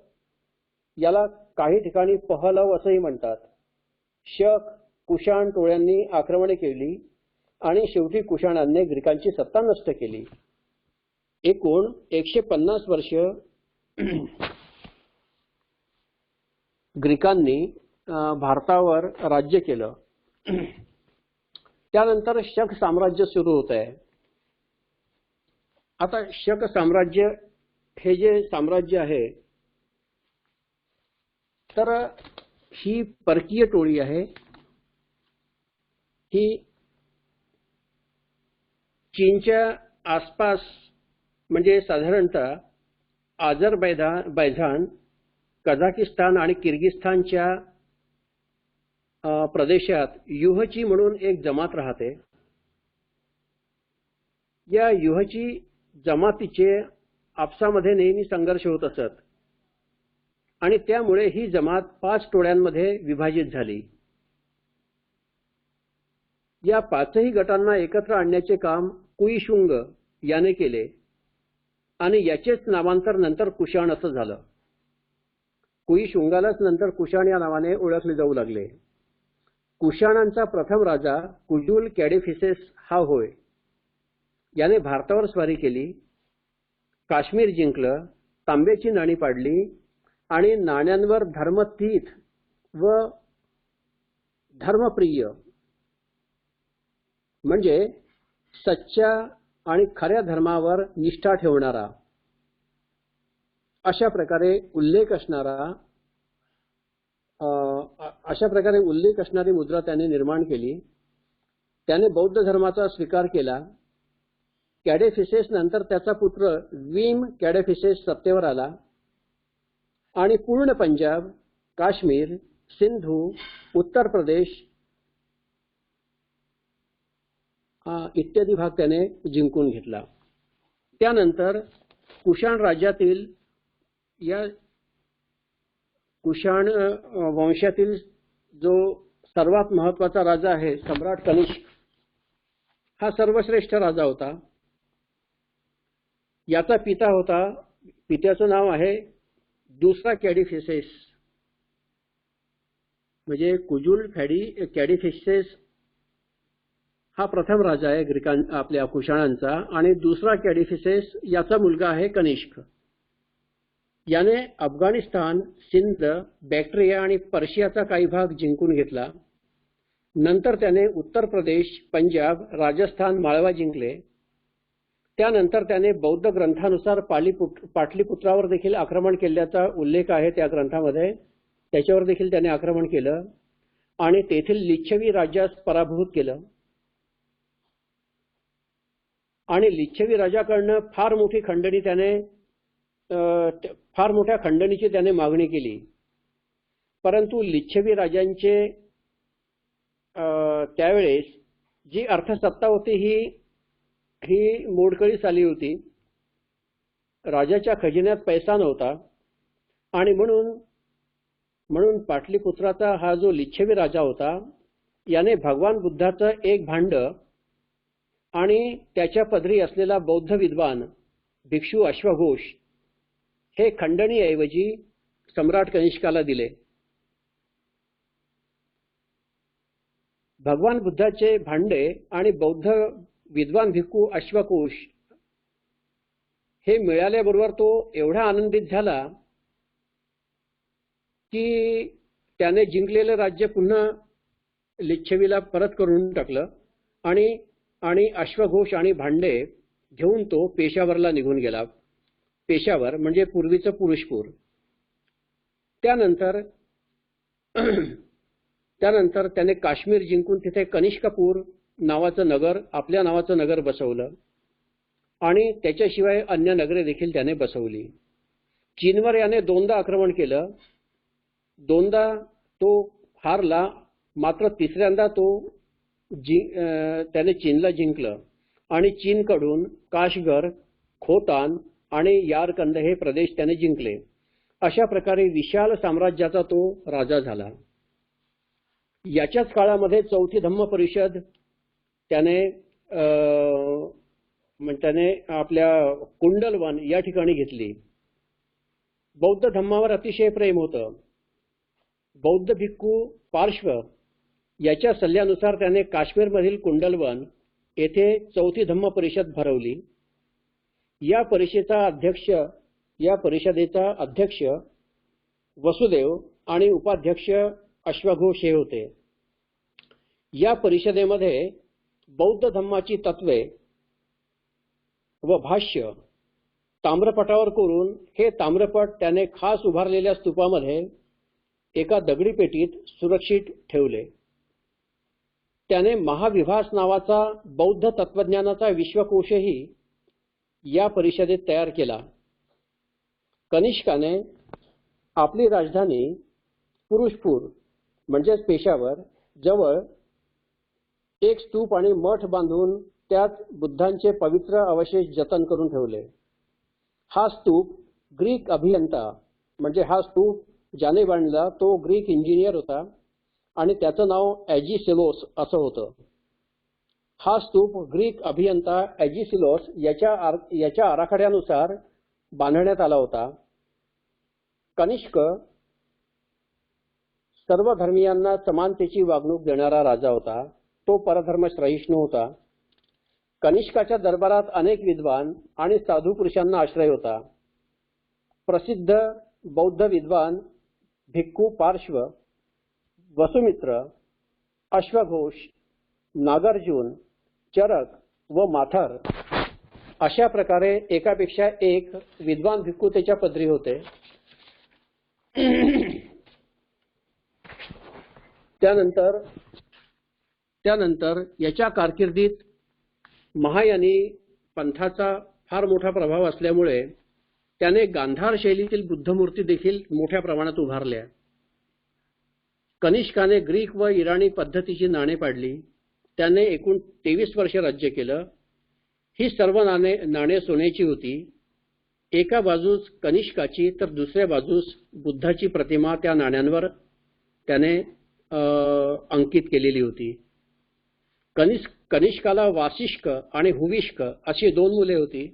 याला काही ठिकाणी पहलव असंही म्हणतात, शक, कुशाण टोळ्यांनी आक्रमणे केली आणि शेवटी कुशाणांनी ग्रीकांची सत्ता नष्ट केली. एकूण 150 वर्ष ग्रीकांनी भारतावर राज्य केलं. त्यानंतर शक साम्राज्य सुरू होत आहे. आता शक साम्राज्य हे जे साम्राज्य आहे तर ही परकीय टोळी आहे. ही चीनच्या आसपास म्हणजे साधारणतः अझरबैजान, कझाकिस्तान आणि किर्गिस्तानच्या प्रदेशात युहची म्हणून एक जमात राहते. या युहची जमातीचे आपसामध्ये नेहमी संघर्ष होत असत आणि त्यामुळे ही जमात 5 टोळ्यांमध्ये विभाजित झाली. या 5ही गटांना एकत्र आणण्याचे काम कुईशुंग याने केले आणि याचेच नामांतर नंतर कुशाण असं झालं. कुईशुंगालाच नंतर कुशाण या नावाने ओळखले जाऊ लागले. कुशाणांचा प्रथम राजा कुजुल कॅडेफिसेस हा होय. याने भारतावर स्वारी केली, काश्मीर जिंकलं, तांब्याची नाणी पाडली आणि नाण्यांवर धर्मतीत व धर्मप्रिय म्हणजे सच्च्या आणि खऱ्या धर्मावर निष्ठा ठेवणारा अशा प्रकारे उल्लेख असणारी मुद्रा त्याने निर्माण केली. त्याने बौद्ध धर्माचा स्वीकार केला. कॅडेफिसेस नंतर त्याचा पुत्र विम कॅडेफिसेस सत्तेवर आला आणि पूर्ण पंजाब, काश्मीर, सिंधू, उत्तर प्रदेश इत्यादी भाग त्याने जिंकून घेतला. त्यानंतर कुशाण राज्यातील या कुशाण वंशातील जो सर्वात महत्त्वाचा राजा आहे सम्राट कनिष्क हा सर्वश्रेष्ठ राजा होता. याचा पित्याचं नाव आहे दुसरा कॅडेफिसेस म्हणजे कुजुल कॅडेफिसेस हा प्रथम राजा आहे आपल्या कुशाणांचा आणि दुसरा कॅडेफिसेस याचा मुलगा आहे कनिष्क. याने अफगाणिस्तान, सिंध, बॅक्ट्रिया आणि पर्शियाचा काही भाग जिंकून घेतला. नंतर त्याने उत्तर प्रदेश, पंजाब, राजस्थान, माळवा जिंकले. त्यानंतर त्याने बौद्ध ग्रंथानुसार पाटलीपुत्रावर देखील आक्रमण केल्याचा उल्लेख आहे त्या ग्रंथामध्ये. त्याच्यावर देखील त्याने आक्रमण केलं आणि तेथील लिच्छवी राज्यास पराभूत केलं आणि लिच्छवी राजाकडनं फार मोठ्या खंडणीची त्याने मागणी केली. परंतु लिच्छवी राजांचे त्यावेळेस जी अर्थसत्ता होती ही मोडकळीस आली होती. राजाच्या खजिन्यात पैसा नव्हता आणि म्हणून पाटलीपुत्राचा हा जो लिच्छवी राजा होता याने भगवान बुद्धाचं एक भांड आणि त्याच्या पदरी असलेला बौद्ध विद्वान भिक्षू अश्वघोष हे खंडणीऐवजी सम्राट कनिष्काला दिले. भगवान बुद्धाचे भांडे आणि बौद्ध विद्वान भिक्खू अश्वघोष हे मिळाल्याबरोबर तो एवढा आनंदित झाला की त्याने जिंकलेलं राज्य पुन्हा लिच्छवीला परत करून टाकलं आणि आणि अश्वघोष आणि भांडे घेऊन तो पेशावरला निघून गेला. पेशावर म्हणजे पूर्वीचं पुरुषपूर. त्यानंतर त्यानंतर त्याने काश्मीर जिंकून तिथे कनिष्कपूर नावाचं नगर, आपल्या नावाचं नगर बसवलं आणि त्याच्याशिवाय अन्य नगरे देखील त्याने बसवली. चीनवर याने दोनदा आक्रमण केलं. दोनदा तो हारला, मात्र तिसऱ्यांदा त्याने चीनला जिंकलं आणि चीनकडून काशगर, खोतान आणि यारकंद हे प्रदेश त्याने जिंकले. अशा प्रकारे विशाल साम्राज्याचा तो राजा झाला. याच्याच काळामध्ये चौथी धम्म परिषद त्याने आपल्या कुंडलवन या ठिकाणी घेतली. बौद्ध धम्मावर अतिशय प्रेम होतं. बौद्ध भिक्खू पार्श्व याच्या सल्ल्यानुसार त्याने काश्मीरमधील कुंडलवन येथे चौथी धम्म परिषद भरवली. या परिषदेचा अध्यक्ष वसुदेव आणि उपाध्यक्ष अश्वघोष हे होते. या परिषदेमध्ये बौद्ध धम्माची तत्वे व भाष्य ताम्रपटावर कोरून हे ताम्रपट त्याने खास उभारलेल्या स्तूपामध्ये एका दगडी पेटीत सुरक्षित ठेवले. त्याने महाविभास नावाचा बौद्ध तत्वज्ञानाचा विश्वकोशही या परिषदेत तयार केला. कनिष्काने आपली राजधानी पुरुषपूर म्हणजेच पेशावर जवळ एक स्तूप आणि मठ बांधून त्यात बुद्धांचे पवित्र अवशेष जतन करून ठेवले. हा स्तूप ग्रीक अभियंता म्हणजे हा स्तूप ज्याने बांधला तो ग्रीक इंजिनियर होता आणि त्याचं नाव ॲजिसिलोस असं होतं. हा स्तूप ग्रीक अभियंता ॲजिसिलोस याच्या आराखड्यानुसार बांधण्यात आला होता. कनिष्क सर्व धर्मियांना समानतेची वागणूक देणारा राजा होता. तो परधर्म सहिष्णू होता. कनिष्काच्या दरबारात अनेक विद्वान आणि साधू पुरुषांना आश्रय होता. प्रसिद्ध बौद्ध विद्वान भिक्खू पार्श्व, वसुमित्र, अश्वघोष, नागार्जुन, चरक व माथर अशा प्रकारे एकापेक्षा एक विद्वान भिक्खू त्याच्या पदरी होते. त्यानंतर याच्या कारकिर्दीत महायानी पंथाचा फार मोठा प्रभाव असल्यामुळे त्याने गांधार शैलीतील बुद्धमूर्ती देखील मोठ्या प्रमाणात उभारल्या. कनिष्काने ग्रीक व इराणी पद्धतीची नाणे पाडली. त्याने एकूण 23 वर्ष राज्य केलं. ही सर्व नाणे सोन्याची होती. एका बाजूस कनिष्काची तर दुसऱ्या बाजूस बुद्धाची प्रतिमा त्या नाण्यांवर त्याने अंकित केलेली होती. कनिष्काला वासिष्क आणि हुविष्क अशी 2 मुले होती.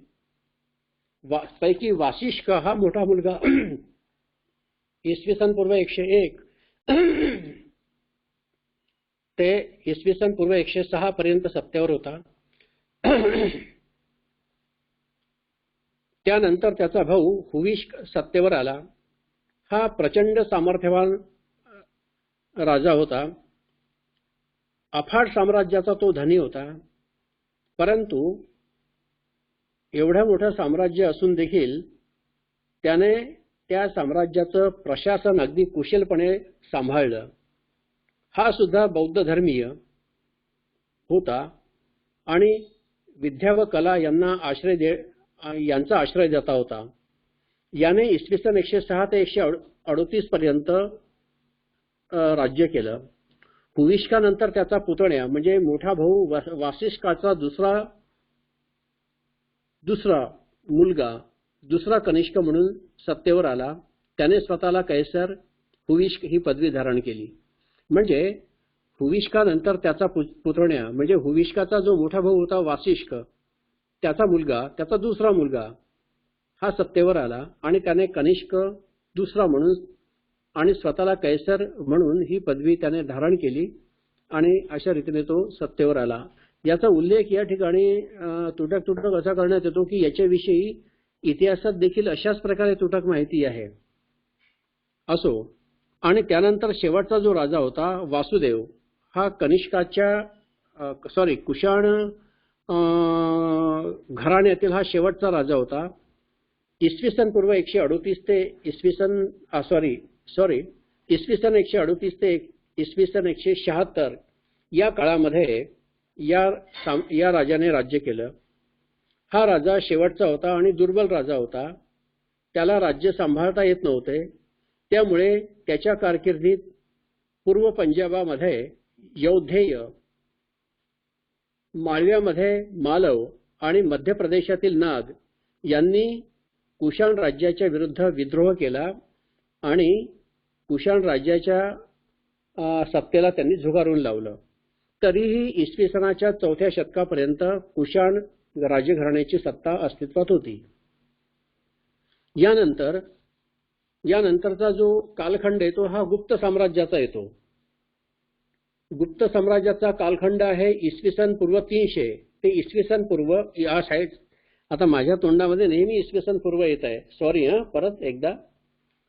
पैकी वासिष्क हा मोठा मुलगा इसवी सन पूर्व 101 ते इसवी सन पूर्व 106 पर्यंत सत्तेवर होता. त्यानंतर त्याचा भाऊ हुविष्क सत्तेवर आला. हा प्रचंड सामर्थ्यवान राजा होता. अफाट साम्राज्याचा तो धनी होता. परंतु एवढं मोठं साम्राज्य असून देखील त्याने त्या साम्राज्याचं प्रशासन अगदी कुशलपणे सांभाळलं. हा सुद्धा बौद्ध धर्मीय होता आणि विद्या व कला यांचा आश्रय देता होता. याने इसवी सन 106 ते 138 पर्यंत राज्य केलं. हुविष्कानंतर त्याचा पुतण्या म्हणजे मोठा भाऊ वासिष्काचा दुसरा कनिष्क म्हणून सत्तेवर आला. त्याने स्वतःला कैसर हुविष्क ही पदवी धारण केली. म्हणजे हुविष्कानंतर त्याचा पुतण्या म्हणजे हुविष्काचा जो मोठा भाऊ होता वासिष्क त्याचा दुसरा मुलगा हा सत्तेवर आला आणि त्याने कनिष्क दुसरा म्हणून आणि स्वतःला कैसर म्हणून ही पदवी त्याने धारण केली आणि अशा रीतीने तो सत्तेवर आला. याचा उल्लेख या ठिकाणी तुटक असा करण्यात येतो की याच्याविषयी इतिहासात देखील अशाच प्रकारे तुटक माहिती आहे. असो, आणि त्यानंतर शेवटचा जो राजा होता वासुदेव हा कुशाण घराण्यातील हा शेवटचा राजा होता. इसवी सन पूर्व 138 ते इसवी सन 138 ते इसवी सन 176 या काळामध्ये या राजाने राज्य केलं. हा राजा शेवटचा होता आणि दुर्बल राजा होता. त्याला राज्य सांभाळता येत नव्हते. त्यामुळे त्याच्या कारकिर्दीत पूर्व पंजाबामध्ये यौधेय, माळव्यामध्ये मालव आणि मध्य प्रदेशातील नाग यांनी कुशाण राज्याच्या विरुद्ध विद्रोह केला आणि कुशाण राज्याच्या सत्तेला त्यांनी झुगारून लावलं. तरीही इसवी सनाच्या 4थ्या शतकापर्यंत कुशाण राजघराण्याची सत्ता अस्तित्वात होती. यानंतरचा जो कालखंड येतो हा गुप्त साम्राज्याचा येतो. गुप्त साम्राज्याचा कालखंड आहे इसवी सन पूर्व 300 ते इसवी सन पूर्व, या साईड आता माझ्या तोंडामध्ये नेहमी इसवी सन पूर्व येत आहे, सॉरी परत एकदा,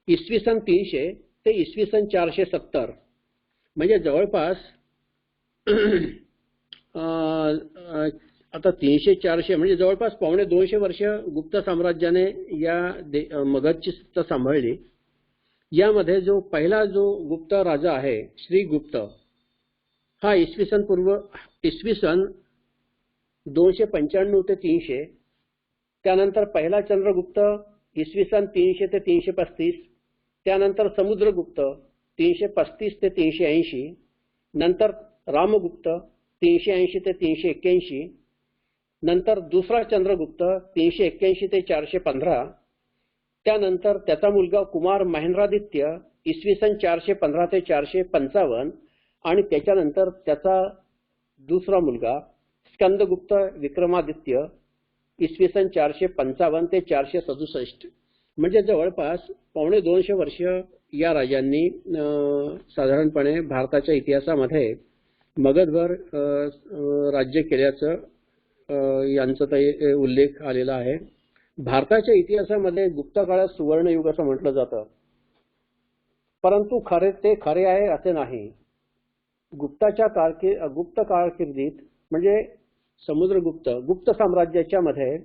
इसवी सन 300 ते इसवी सन 470, म्हणजे जवळपास आता 300-400 म्हणजे जवळपास 250 वर्ष गुप्त साम्राज्याने या मगधची सत्ता सांभाळली. यामध्ये जो पहिला जो गुप्त राजा आहे श्रीगुप्त, हा इसवी सन 295 ते 300. त्यानंतर पहिला चंद्रगुप्त इसवी सन 300 ते 335. त्यानंतर समुद्रगुप्त 335 ते 380. नंतर रामगुप्त 380 ते 381. नंतर दुसरा चंद्रगुप्त 381 ते 415. त्यानंतर त्याचा मुलगा कुमार महेंद्रादित्य इसवी सन 415 ते 455 आणि त्याच्यानंतर त्याचा दुसरा मुलगा स्कंदगुप्त विक्रमादित्य इसवी सन 455 ते 467. म्हणजे जवळपास 250 वर्ष या राजांनी साधारणपणे भारताच्या इतिहासामध्ये मगधवर राज्य केल्याचं यांचा उल्लेख आलेला आहे. भारताच्या इतिहासामध्ये गुप्त काळात सुवर्णयुग असं म्हटलं जातं, परंतु ते खरे आहे असे नाही. गुप्त कारकिर्दीत म्हणजे गुप्त साम्राज्याच्या मध्ये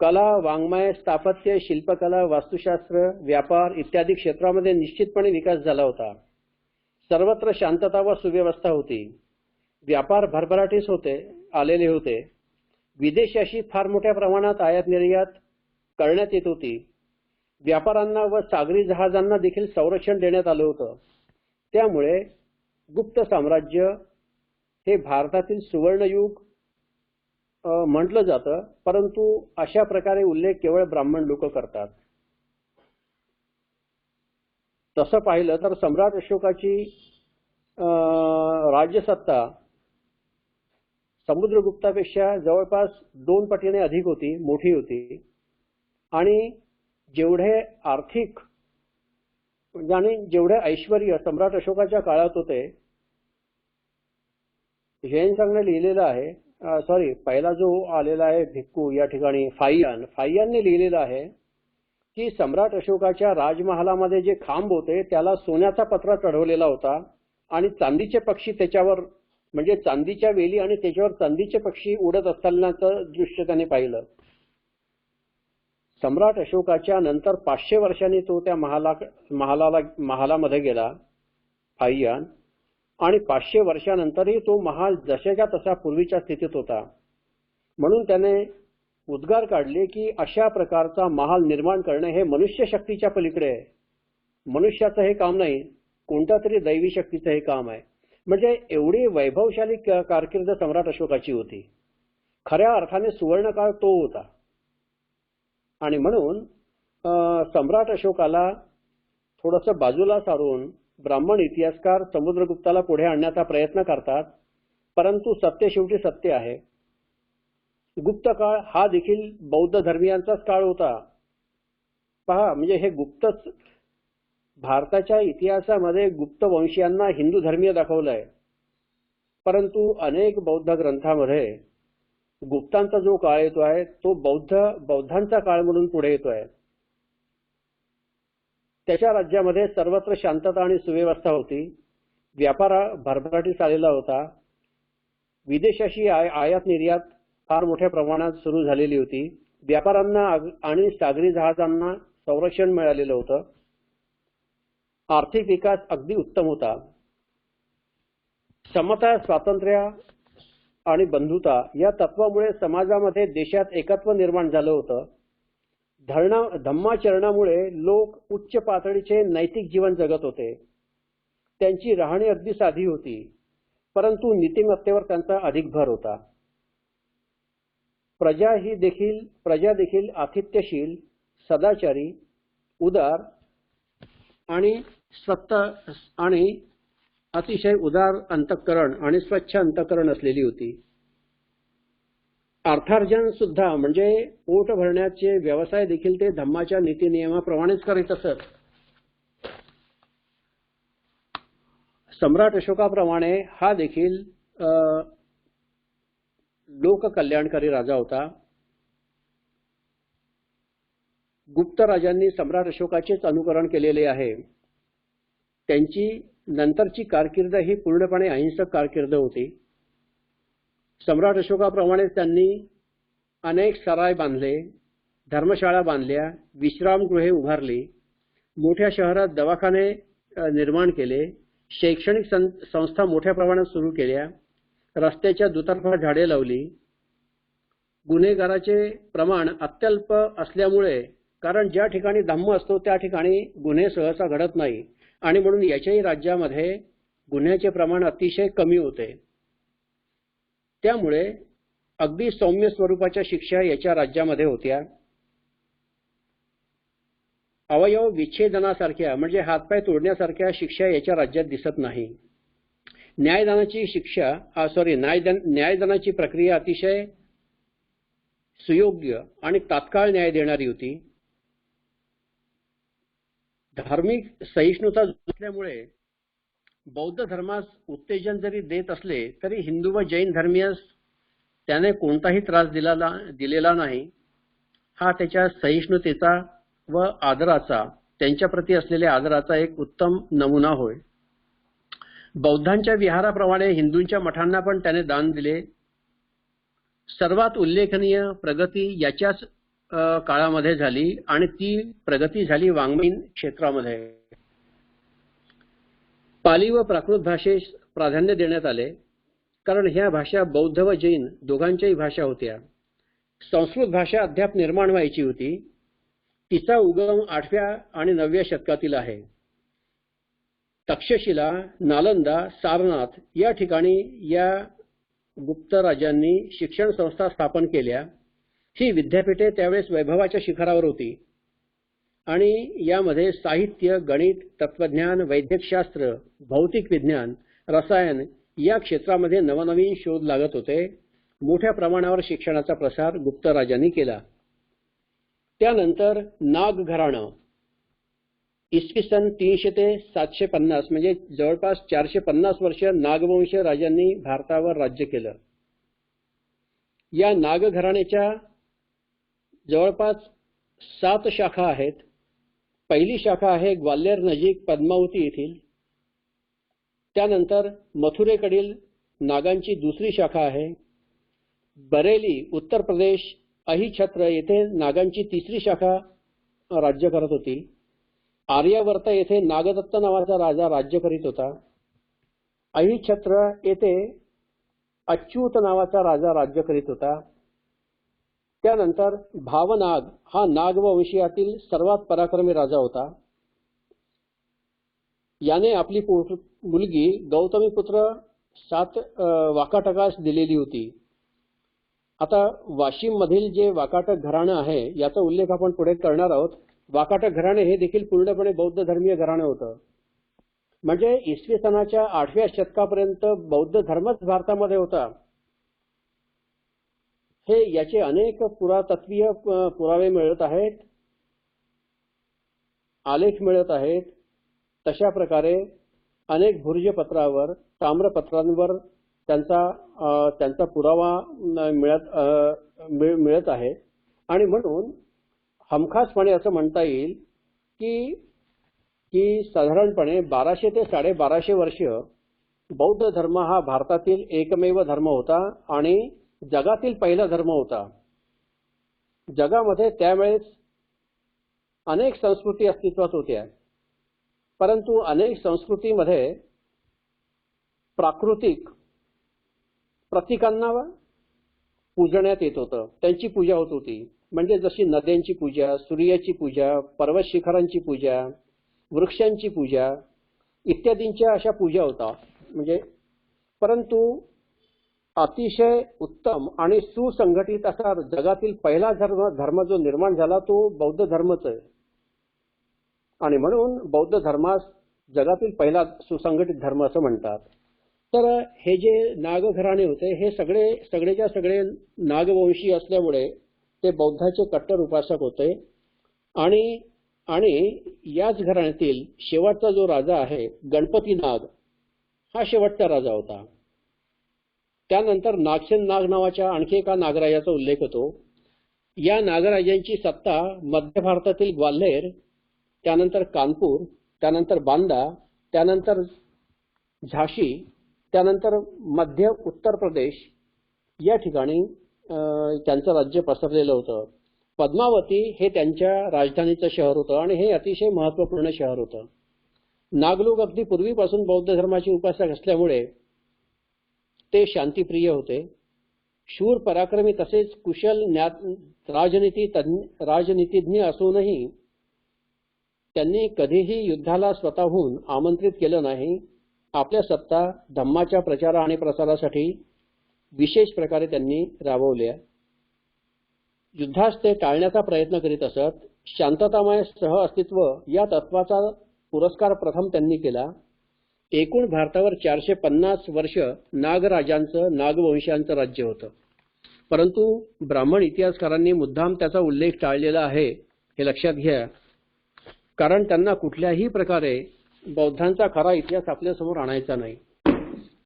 कला, वाङ्मय, स्थापत्य, शिल्पकला, वास्तुशास्त्र, व्यापार इत्यादी क्षेत्रामध्ये निश्चितपणे विकास झाला होता. सर्वत्र शांतता व सुव्यवस्था होती. व्यापार भरभराटीस आलेले होते. विदेशाशी फार मोठ्या प्रमाणात आयात निर्यात करण्यात येत होती. व्यापाऱ्यांना व सागरी जहाजांना देखील संरक्षण देण्यात आलं होतं. त्यामुळे गुप्त साम्राज्य हे भारतातील सुवर्णयुग म्हटलं जातं, परंतु अशा प्रकारे उल्लेख केवळ ब्राह्मण लोक करतात. तसं पाहिलं तर सम्राट अशोकाची राज्यसत्ता समुद्रगुप्तापेक्षा जवळपास 2 पटीने अधिक होती, मोठी होती. आणि जेवढे आर्थिक आणि जेवढे ऐश्वर्य सम्राट अशोकाच्या काळात होते, ह्वेनसांगने लिहिलेलं आहे, पहिला जो आलेला आहे भिक्खू या ठिकाणी फाहियानने लिहिलेलं आहे की सम्राट अशोकाच्या राजमहालामध्ये जे खांब होते त्याला सोन्याचा पत्रा चढवलेला होता आणि चांदीचे पक्षी त्याच्यावर, म्हणजे चांदीच्या वेली आणि त्याच्यावर चांदीचे पक्षी उडत असतानाचं दृश्य त्याने पाहिलं. सम्राट अशोकाच्या नंतर 500 वर्षांनी तो त्या महालामध्ये गेला फाहियान, आणि 500 वर्षानंतरही तो महाल जशाच्या तसा पूर्वीच्या स्थितीत होता. म्हणून त्याने उद्गार काढले की अशा प्रकारचा महाल निर्माण करणे हे मनुष्य शक्तीच्या पलीकडे आहे. मनुष्याचं हे काम नाही, कोणत्या तरी दैवी शक्तीचं हे काम आहे. म्हणजे एवढी वैभवशाली कारकीर्द सम्राट अशोकाची होती. खऱ्या अर्थाने सुवर्णकाळ तो होता. आणि म्हणून सम्राट अशोकाला थोडंसं बाजूला सारून ब्राह्मण इतिहासकार समुद्रगुप्ताला पुढे आणण्याचा प्रयत्न करतात, परंतु सत्य शेवटी सत्य आहे. गुप्त काळ हा देखील बौद्ध धर्मीयांचाच काळ होता. पहा, म्हणजे हे गुप्तच भारताच्या इतिहासामध्ये गुप्त वंशीयांना हिंदू धर्मीय दाखवलंय, परंतु अनेक बौद्ध ग्रंथामध्ये गुप्तांचा जो काळ येतो आहे तो बौद्धांचा काळ म्हणून पुढे येतोय. त्याच्या राज्यामध्ये सर्वत्र शांतता आणि सुव्यवस्था होती. व्यापार भरभराटीस आलेला होता. विदेशाशी आयात निर्यात फार मोठ्या प्रमाणात सुरू झालेली होती. व्यापाऱ्यांना आणि सागरी जहाजांना संरक्षण मिळालेलं होतं. आर्थिक विकास अगदी उत्तम होता. समता, स्वातंत्र्य आणि बंधुता या तत्वामुळे समाजामध्ये देशात एकत्व निर्माण झालं होतं. धम्माचरणामुळे लोक उच्च पातळीचे नैतिक जीवन जगत होते. त्यांची राहणी अगदी साधी होती, परंतु नीतिमत्तेवर त्यांचा अधिक भर होता. प्रजा देखील आतिथ्यशील, सदाचारी, उदार आणि अतिशय उदार अंतःकरण आणि स्वच्छ अंतःकरण असलेली होती. अर्थार्जन सुद्धा म्हणजे पोट भरण्याचे व्यवसाय देखील ते धम्माच्या नीतिनियमाप्रमाणेच करीत असत. सम्राट अशोकाप्रमाणे हा देखील लोककल्याणकारी राजा होता. गुप्त राजांनी सम्राट अशोकाचेच अनुकरण केलेले आहे. त्यांची नंतरची कारकीर्द ही पूर्णपणे अहिंसक कारकीर्द होती. सम्राट अशोकाप्रमाणे त्यांनी अनेक सराय बांधले, धर्मशाळा बांधल्या, विश्रामगृहे उभारली, मोठ्या शहरात दवाखाने निर्माण केले, शैक्षणिक संस्था मोठ्या प्रमाणात सुरू केल्या, रस्त्याच्या दुतर्फा झाडे लावली. गुन्हेगाराचे प्रमाण अत्यल्प असल्यामुळे, कारण ज्या ठिकाणी धम्म असतो त्या ठिकाणी गुन्हे सहसा घडत नाही आणि म्हणून याच्याही राज्यामध्ये गुन्ह्याचे प्रमाण अतिशय कमी होते. त्यामुळे अगदी सौम्य स्वरूपाच्या शिक्षा याच्या राज्यामध्ये होत्या. अवयव विच्छेदनासारख्या म्हणजे हातपाय तोडण्यासारख्या शिक्षा याच्या राज्यात दिसत नाही. न्यायदानाची प्रक्रिया अतिशय सुयोग्य आणि तात्काळ न्याय देणारी होती. धार्मिक सहिष्णुता असल्यामुळे बौद्ध धर्मास उत्तेजन जरी देत असले तरी हिंदू व जैन धर्मीयास त्याने कोणताही त्रास दिलेला नाही. हा त्याच्या सहिष्णुतेचा व आदराचा, त्यांच्या प्रती असलेल्या आदराचा एक उत्तम नमुना होय. बौद्धांच्या विहाराप्रमाणे हिंदूंच्या मठांना पण त्याने दान दिले. सर्वात उल्लेखनीय प्रगती याच्याच काळामध्ये झाली आणि ती प्रगती झाली वाङ्मयीन क्षेत्रामध्ये. पाली व प्राकृत भाषेस प्राधान्य देण्यात आले, कारण ह्या भाषा बौद्ध व जैन दोघांच्याही भाषा होत्या. संस्कृत भाषा अद्याप निर्माण व्हायची होती. तिचा उगम 8व्या आणि 9व्या शतकातील आहे. तक्षशिला, नालंदा, सारनाथ या ठिकाणी या गुप्त राजांनी शिक्षण संस्था स्थापन केल्या. ही विद्यापीठे त्यावेळेस वैभवाच्या शिखरावर होती आणि यामध्ये साहित्य, गणित, तत्वज्ञान, वैद्यकशास्त्र, भौतिक विज्ञान, रसायन या क्षेत्रामध्ये नवनवीन शोध लागत होते. मोठ्या प्रमाणावर शिक्षणाचा प्रसार गुप्त राजांनी केला. त्यानंतर नाग घराणं इसवी सन 300 ते 750 म्हणजे जवळपास 450 वर्ष नागवंश राजांनी भारतावर राज्य केलं. या नाग घराण्याच्या जवळपास 7 शाखा आहेत. पहिली शाखा आहे ग्वाल्हेर नजीक पद्मावती येथील. त्यानंतर मथुरेकडील नागांची दुसरी शाखा आहे. बरेली, उत्तर प्रदेश, अहिछत्र येथे नागांची तिसरी शाखा राज्य करत होती. आर्यावर्त येथे नागदत्त नावाचा राजा राज्य करीत होता. अहिछत्र येथे अच्युत नावाचा राजा राज्य करीत होता. त्यानंतर भावनाग हा नागवंशीयातील सर्वात पराक्रमी राजा होता. याने आपली मुलगी गौतमीपुत्र वाकाटकास दिलेली होती. आता वाशिम मधील जे वाकाटक घराणं आहे याचा उल्लेख आपण पुढे करणार आहोत. वाकाटक घराणे हे देखील पूर्णपणे बौद्ध धर्मीय घराणं होतं. म्हणजे इसवी सनाच्या 8व्या शतकापर्यंत बौद्ध धर्मच भारतामध्ये होता. हे याचे अनेक पुरातत्वीय पुरावे मिळत आहेत, आलेख मिळत आहेत. तशा प्रकारे अनेक भुर्जपत्रावर, ताम्रपत्रांवर त्यांचा पुरावा मिळत आहे. आणि म्हणून हमखासपणे असं म्हणता येईल की साधारणपणे 1200 ते 1250 वर्ष बौद्ध धर्म हा भारतातील एकमेव धर्म होता आणि जगातील पहिला धर्म होता. जगामध्ये त्यावेळेस अनेक संस्कृती अस्तित्वात होत्या, परंतु अनेक संस्कृतीमध्ये प्राकृतिक प्रतीकांना पूजण्यात येत होतं, त्यांची पूजा होत होती. म्हणजे जशी नद्यांची पूजा, सूर्याची पूजा, पर्वत शिखरांची पूजा, वृक्षांची पूजा इत्यादींच्या अशा पूजा होता. म्हणजे परंतु अतिशय उत्तम आणि सुसंघटित असा जगातील पहिला धर्म जो निर्माण झाला तो बौद्ध धर्मच आहे. आणि म्हणून बौद्ध धर्मास जगातील पहिला सुसंघटित धर्म असं म्हणतात. तर हे जे नागघराणे होते हे सगळेच्या सगळे नागवंशी असल्यामुळे ते बौद्धाचे कट्टर उपासक होते. आणि याच घराण्यातील शेवटचा जो राजा आहे गणपती नाग हा शेवटचा राजा होता. त्यानंतर नागसेन नाग नावाच्या आणखी एका नागराजाचा उल्लेख होतो. या नागराजांची सत्ता मध्य भारतातील ग्वाल्हेर, त्यानंतर कानपूर, त्यानंतर बांदा, त्यानंतर झाशी, त्यानंतर मध्य उत्तर प्रदेश या ठिकाणी त्यांचं राज्य पसरलेलं होतं. पद्मावती हे त्यांच्या राजधानीचं शहर होतं आणि हे अतिशय महत्त्वपूर्ण शहर होतं. नागलोक अगदी पूर्वीपासून बौद्ध धर्माचे उपासक असल्यामुळे ते शांतिप्रिय होते. शूर पराक्रमी तसेच कुशल राजनीतिज्ञ असूनही त्यांनी कधीही युद्धाला स्वतःहून आमंत्रित केलं नाही. आपल्या सत्ता धम्माच्या प्रचार आणि प्रसारासाठी विशेष प्रकारे त्यांनी राबवल्या. युद्धास ते टाळण्याचा प्रयत्न करीत असत. शांततामय सहअस्तित्व या तत्वाचा पुरस्कार प्रथम त्यांनी केला. एकूण भारतावर 450 वर्ष नागराजांचं नागवंशांचं राज्य होतं. परंतु ब्राह्मण इतिहासकारांनी मुद्दाम त्याचा उल्लेख टाळलेला आहे हे लक्षात घ्या, कारण त्यांना कुठल्याही प्रकारे बौद्धांचा खरा इतिहास आपल्यासमोर आणायचा नाही.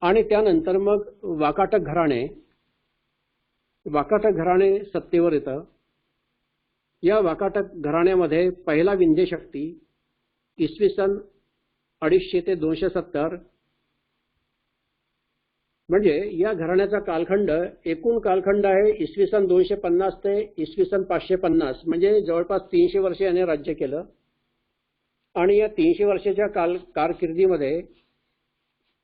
आणि त्यानंतर मग वाकाटक घराणे सत्तेवर येतं. या वाकाटक घराण्यामध्ये पहिला विंध्य शक्ती इसवी सन 250 ते 270 म्हणजे या घराण्याचा कालखंड एकूण कालखंड आहे इसवी सन 250 ते इसवी सन 550 म्हणजे जवळपास 300 वर्षे याने राज्य केलं. आणि या 300 वर्षाच्या कारकिर्दीमध्ये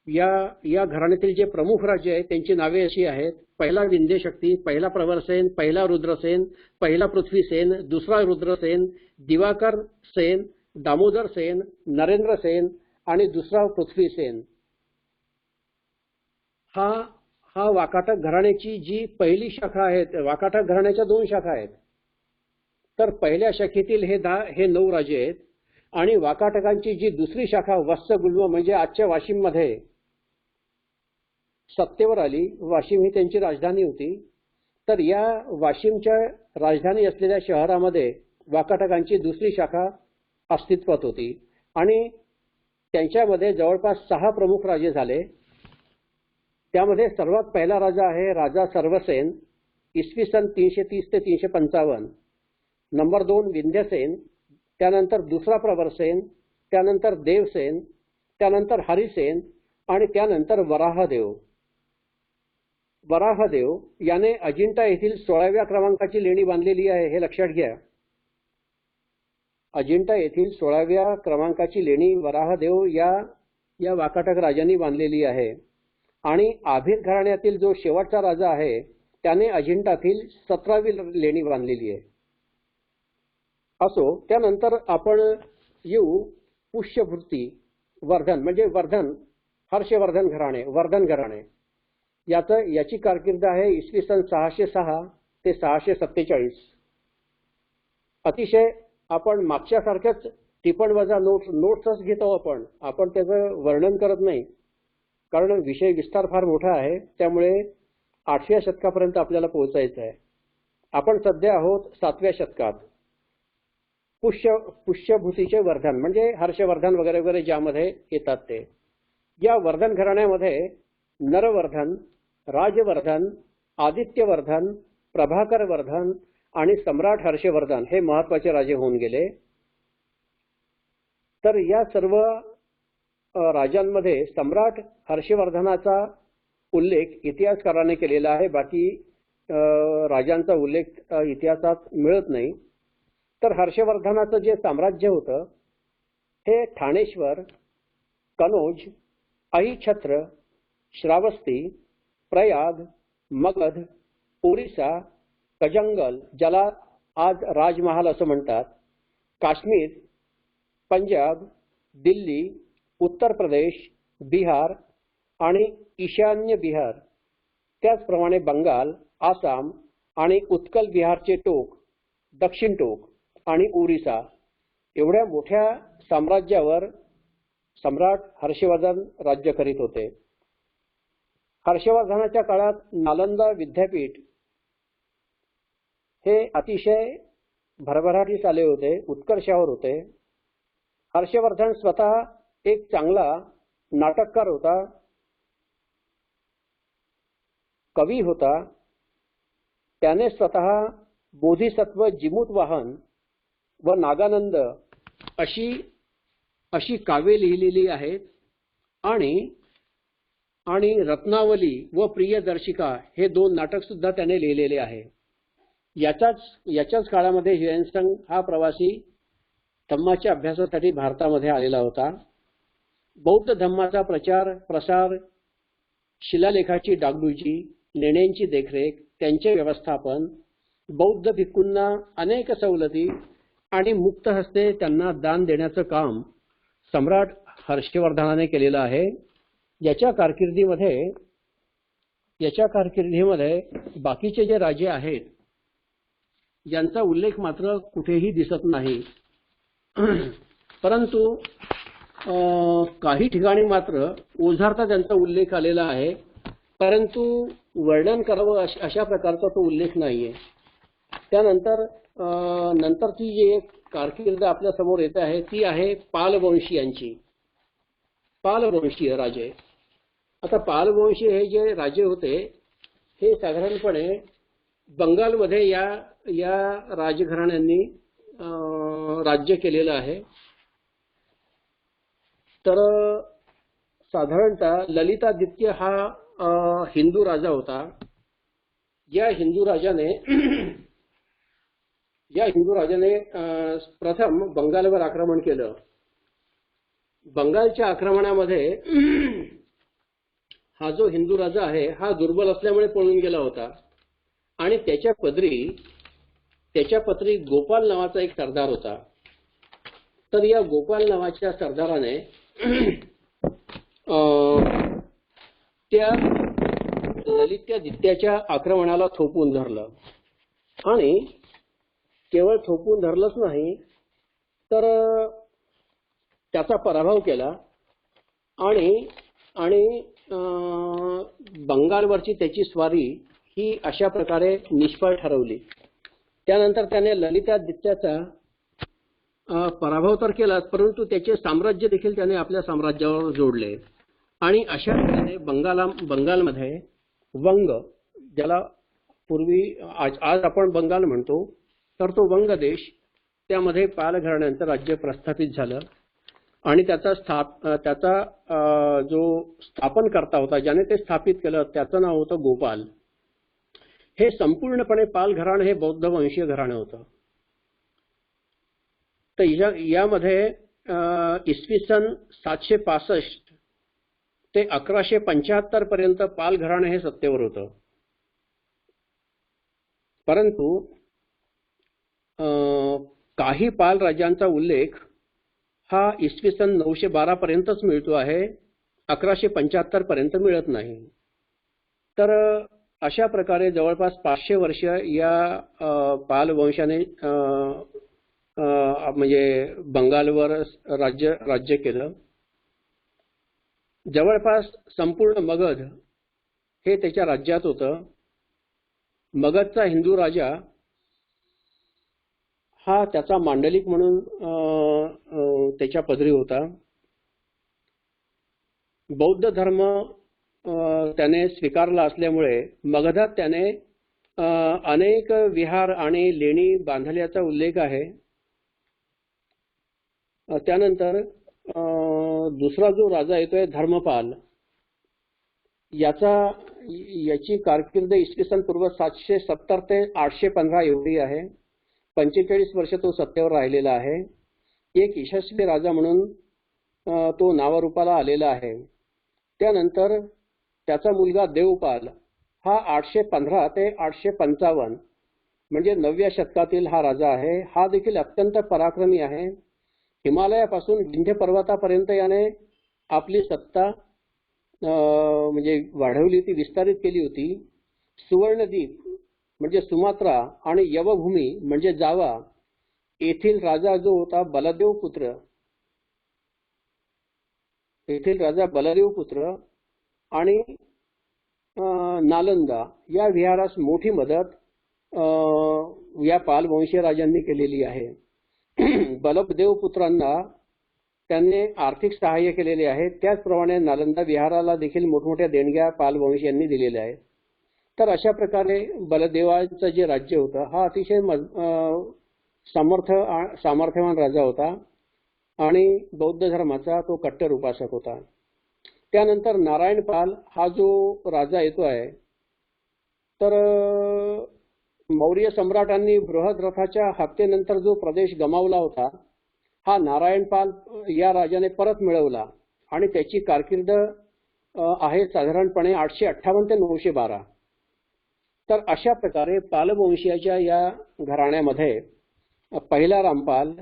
या घराण्यातील जे प्रमुख राजे आहेत त्यांची नावे अशी आहेत: पहिला विंध्य शक्ती, पहिला प्रवरसेन, पहिला रुद्रसेन, पहिला पृथ्वीसेन, दुसरा रुद्रसेन, दिवाकर सेन, दामोदर सेन, नरेंद्र सेन आणि दुसरा पृथ्वीसेन. हा वाकाटक घराण्याची जी पहिली शाखा आहे. वाकाटक घराण्याच्या 2 शाखा आहेत. तर पहिल्या शाखेतील हे 9 राजे आहेत आणि वाकाटकांची जी दुसरी शाखा वत्सगुल्म म्हणजे आजच्या वाशिम मध्ये सत्तेवर आली. वाशिम ही त्यांची राजधानी होती. तर या वाशिमच्या राजधानी असलेल्या शहरामध्ये वाकाटकांची दुसरी शाखा अस्तित्वात होती आणि त्यांच्यामध्ये जवळपास 6 प्रमुख राजे झाले. त्यामध्ये सर्वात पहिला राजा आहे राजा सर्वसेन इसवी सन 330 ते 355. नंबर 2 विंध्यसेन, त्यानंतर दुसरा प्रवरसेन, त्यानंतर देवसेन, त्यानंतर हरिसेन आणि त्यानंतर वराहदेव याने अजिंठा येथील 16व्या क्रमांकाची लेणी बांधलेली आहे हे लक्षात घ्या. अजिंठा येथील 16व्या क्रमांकाची लेणी वराहदेव या वाकाटक राजांनी बांधलेली आहे. आणि आभीर घराण्यातील जो शेवटचा राजा आहे त्याने अजिंठातील 17वी लेणी बांधलेली आहे. असो, त्यानंतर आपण येऊ पुष्यभूती वर्धन म्हणजे हर्षवर्धन घराणे. याची कारकीर्द आहे इसवी सन 606 ते 647. अतिशय आपण मागच्यासारख्याच टिपण वजा नोट्सच घेतो. आपण त्याचं वर्णन करत नाही कारण विषय विस्तार फार मोठा आहे. त्यामुळे 8व्या शतकापर्यंत आपल्याला पोहोचायचं आहे. आपण सध्या आहोत 7व्या शतकात. पुष्यभूतीचे वर्धन म्हणजे हर्षवर्धन वगैरे वगैरे ज्यामध्ये येतात ते. या वर्धन घराण्यामध्ये नरवर्धन, राजवर्धन, आदित्यवर्धन, प्रभाकर वर्धन आणि सम्राट हर्षवर्धन हे महत्त्वाचे राजे होऊन गेले. तर या सर्व राजांमध्ये सम्राट हर्षवर्धनाचा उल्लेख इतिहासकाराने केलेला आहे. बाकी राजांचा उल्लेख इतिहासात मिळत नाही. तर हर्षवर्धनाचं जे साम्राज्य होतं हे ठाणेश्वर, कनौज, अहिछत्र, श्रावस्ती, प्रयाग, मगध, ओरिसा, कजंगल ज्याला आज राजमहाल असं म्हणतात, काश्मीर, पंजाब, दिल्ली, उत्तर प्रदेश, बिहार आणि ईशान्य बिहार, त्याचप्रमाणे बंगाल, आसाम आणि उत्कल बिहारचे टोक, दक्षिण टोक आणि ओरिसा एवढ्या मोठ्या साम्राज्यावर सम्राट हर्षवर्धन राज्य करीत होते. हर्षवर्धनाच्या काळात नालंदा विद्यापीठ हे अतिशय भरभराटीस आले होते, उत्कर्षावर होते. हर्षवर्धन स्वतः एक चांगला नाटककार होता, कवी होता. त्याने स्वतः बोधिसत्व जिमूतवाहन व नागानंद अशी काव्ये लिहिलेली आहेत आणि रत्नावली व प्रियदर्शिका हे 2 नाटक सुद्धा त्याने लिहिलेले आहे. याच्याच काळामध्ये ह्युएन हा प्रवासी धम्माच्या अभ्यासासाठी भारतामध्ये आलेला होता. बौद्ध धम्माचा प्रसार, शिलालेखाची डागडुजी, लेण्यांची देखरेख, त्यांचे व्यवस्थापन, बौद्ध भिक्खूंना अनेक सवलती आणि मुक्त हस्ते त्यांना दान देण्याचं काम सम्राट हर्षवर्धनाने केलेलं आहे. याच्या कारकिर्दीमध्ये बाकीचे जे राजे आहेत यांचा उल्लेख मात्र कुठेही दिसत नाही. परंतु काही ठिकाणी मात्र ओझारता त्यांचा उल्लेख आलेला आहे, परंतु वर्णन करावं अशा प्रकारचा तो उल्लेख नाहीये. नंतरची जी एक कारकीर्द आपल्या समोर येत आहे ती आहे पालवंशीयांची. पालवंशीय राजे. आता पालवंशी हे जे राजे होते हे साधारणपणे बंगालमध्ये या राजघराण्यांनी राज्य केलेलं आहे. तर साधारणतः ललितादित्य हा हिंदू राजा होता. या हिंदू राजाने प्रथम बंगालवर आक्रमण केलं. बंगालच्या आक्रमणामध्ये हा जो हिंदू राजा आहे हा दुर्बल असल्यामुळे पळून गेला होता आणि त्याच्या पत्री गोपाल नावाचा एक सरदार होता. तर या गोपाल नावाच्या सरदाराने त्या ललितादित्याच्या आक्रमणाला थोपवून धरलं आणि केवळ थोपवून धरलंच नाही तर त्याचा पराभव केला आणि बंगालवरची त्याची स्वारी ही अशा प्रकारे निष्फळ ठरवली. त्यानंतर त्याने ललितादित्याचा पराभव तर केलाच, परंतु त्याचे साम्राज्य देखील त्याने आपल्या साम्राज्यावर जोडले आणि अशा प्रकारे बंगालमध्ये वंग, ज्याला पूर्वी आज आपण बंगाल म्हणतो, तर तो वंग देश, त्यामध्ये पाल घराण्यांचं राज्य प्रस्थापित झालं आणि त्याचा जो स्थापनकर्ता होता, ज्याने ते स्थापित केलं, त्याचं नाव होतं गोपाल. हे संपूर्णपणे पाल घराणं हे बौद्ध वंशीय घराणं होतं. तर यामध्ये इसवी सन 765 ते 1175 पर्यंत पाल घराणं हे सत्तेवर होतं. परंतु काही पाल राजांचा उल्लेख हा इसवी सन 912 पर्यंतच मिळतो आहे, 1175 पर्यंत मिळत नाही. तर अशा प्रकारे जवळपास 500 वर्ष या पाल वंशाने म्हणजे बंगालवर राज्य केलं. जवळपास संपूर्ण मगध हे त्याच्या राज्यात होतं. मगधचा हिंदू राजा हा त्याचा मांडलिक म्हणून त्याच्या पदरी होता. बौद्ध धर्म त्याने स्वीकारला असल्यामुळे मगधात त्याने अनेक विहार आणि लेणी बांधल्याचा उल्लेख आहे. त्यानंतर दुसरा जो राजा येतोय धर्मपाल, याची कारकीर्द इसवी सन पूर्व 770 ते 815 एवढी आहे. 45 वर्ष तो सत्तेवर राहिलेला आहे. एक यशस्वी राजा म्हणून तो नावारूपाला आलेला आहे. त्यानंतर त्याचा मुलगा देवपाल हा 815 ते 855 म्हणजे 9व्या शतकातील हा राजा आहे. हा देखील अत्यंत पराक्रमी आहे. हिमालयापासून विंध्य पर्वतापर्यंत याने आपली सत्ता म्हणजे वाढवली होती, विस्तारित केली होती. सुवर्णद्वीप म्हणजे सुमात्रा आणि यवभूमी म्हणजे जावा येथील राजा जो होता बलदेव पुत्र आणि नालंदा या विहारास मोठी मदत या पालवंशीय राजांनी केलेली आहे. बलदेव पुत्रांना त्यांनी आर्थिक सहाय्य केलेले आहे. त्याचप्रमाणे नालंदा विहाराला देखील मोठमोठ्या देणग्या पालवंशीयांनी दिलेल्या आहेत. तर अशा प्रकारे बलदेवांचं जे राज्य होतं हा अतिशय सामर्थ्यवान राजा होता आणि बौद्ध धर्माचा तो कट्टर उपासक होता. त्यानंतर नारायणपाल हा जो राजा येतो आहे, तर मौर्य सम्राटांनी बृहद्रथाच्या हत्येनंतर जो प्रदेश गमावला होता हा नारायणपाल या राजाने परत मिळवला आणि त्याची कारकीर्द आहे साधारणपणे 858 ते 912. तर अशा प्रकारे पालवंशीयाच्या या घराण्यामध्ये पहिला रामपाल,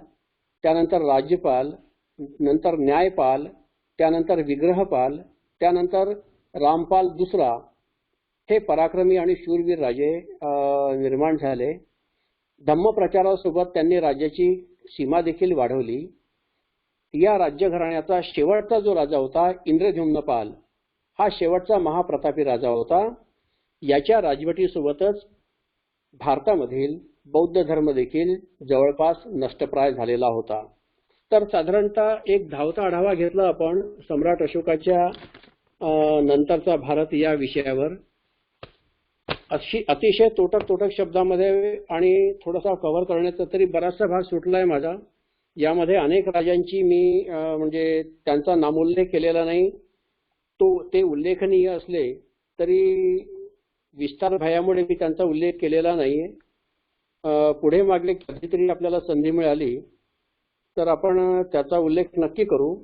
त्यानंतर राज्यपाल, नंतर न्यायपाल, त्यानंतर विग्रहपाल, त्यानंतर रामपाल दुसरा हे पराक्रमी आणि शूरवीर राजे निर्माण झाले. धम्मप्रचारासोबत त्यांनी राज्याची सीमा देखील वाढवली. या राज्यघराण्याचा शेवटचा जो राजा होता इंद्रद्युम्नपाल हा शेवटचा महाप्रतापी राजा होता. याच्या राजवटीसोबतच भारतामधील बौद्ध धर्म देखील जवळपास नष्टप्राय झालेला होता. तर साधारणतः एक धावता आढावा घेतला आपण सम्राट अशोकाच्या नंतरचा भारत या विषयावर. अतिशय तोटक शब्दामध्ये आणि थोडासा कव्हर करण्याचा तरी बराचसा भाग सुटलाय माझा. यामध्ये अनेक राजांची मी म्हणजे त्यांचा नामोल्लेख केलेला नाही. ते उल्लेखनीय असले तरी विस्तार भयामुळे मी त्यांचा उल्लेख केलेला नाहीये. पुढे मागे कधीतरी आपल्याला संधी मिळाली तर आपण त्याचा उल्लेख नक्की करू.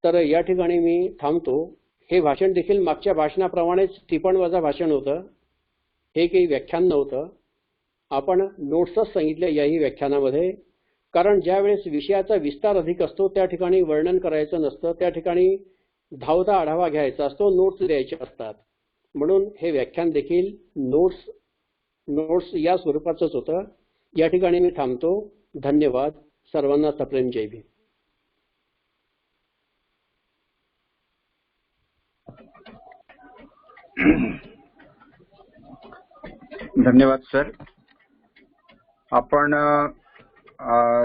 तर या ठिकाणी मी थांबतो. हे भाषण देखील मागच्या भाषणाप्रमाणेच टिपणवजा भाषण होतं. हे काही व्याख्यान नव्हतं. आपण नोट्सच सांगितले याही व्याख्यानामध्ये. कारण ज्यावेळेस विषयाचा विस्तार अधिक असतो त्या ठिकाणी वर्णन करायचं नसतं, त्या ठिकाणी धावता आढावा घ्यायचा असतो, नोट्स द्यायचे असतात. म्हणून हे व्याख्यान देखील नोट्स या स्वरूपाचंच होतं. या ठिकाणी मी थांबतो. धन्यवाद. सर्वांना सप्रेम जय भीम. धन्यवाद सर. आपण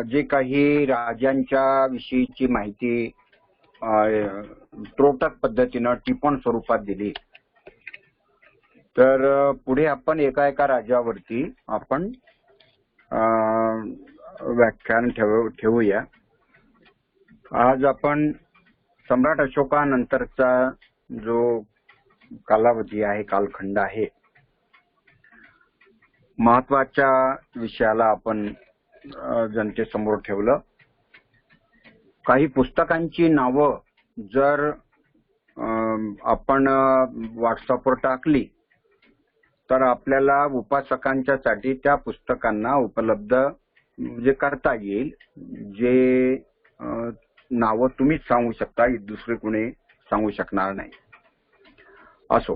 जे काही राजांच्या विषयीची माहिती त्रोटक पद्धतीनं टिपण स्वरूपात दिली, तर पुढे आपण एका एका राजावरती आपण व्याख्यान ठेवूया. आज आपण सम्राट अशोकानंतरचा जो कालावधी आहे, कालखंड आहे, महत्वाच्या विषयाला आपण जनतेसमोर ठेवलं. काही पुस्तकांची नावं जर आपण व्हॉट्सअपवर टाकली तर आपल्याला उपासकांच्या साठी त्या पुस्तकांना उपलब्ध म्हणजे करता येईल. जे नावं तुम्हीच सांगू शकता, दुसरे कोणी सांगू शकणार नाही. असो,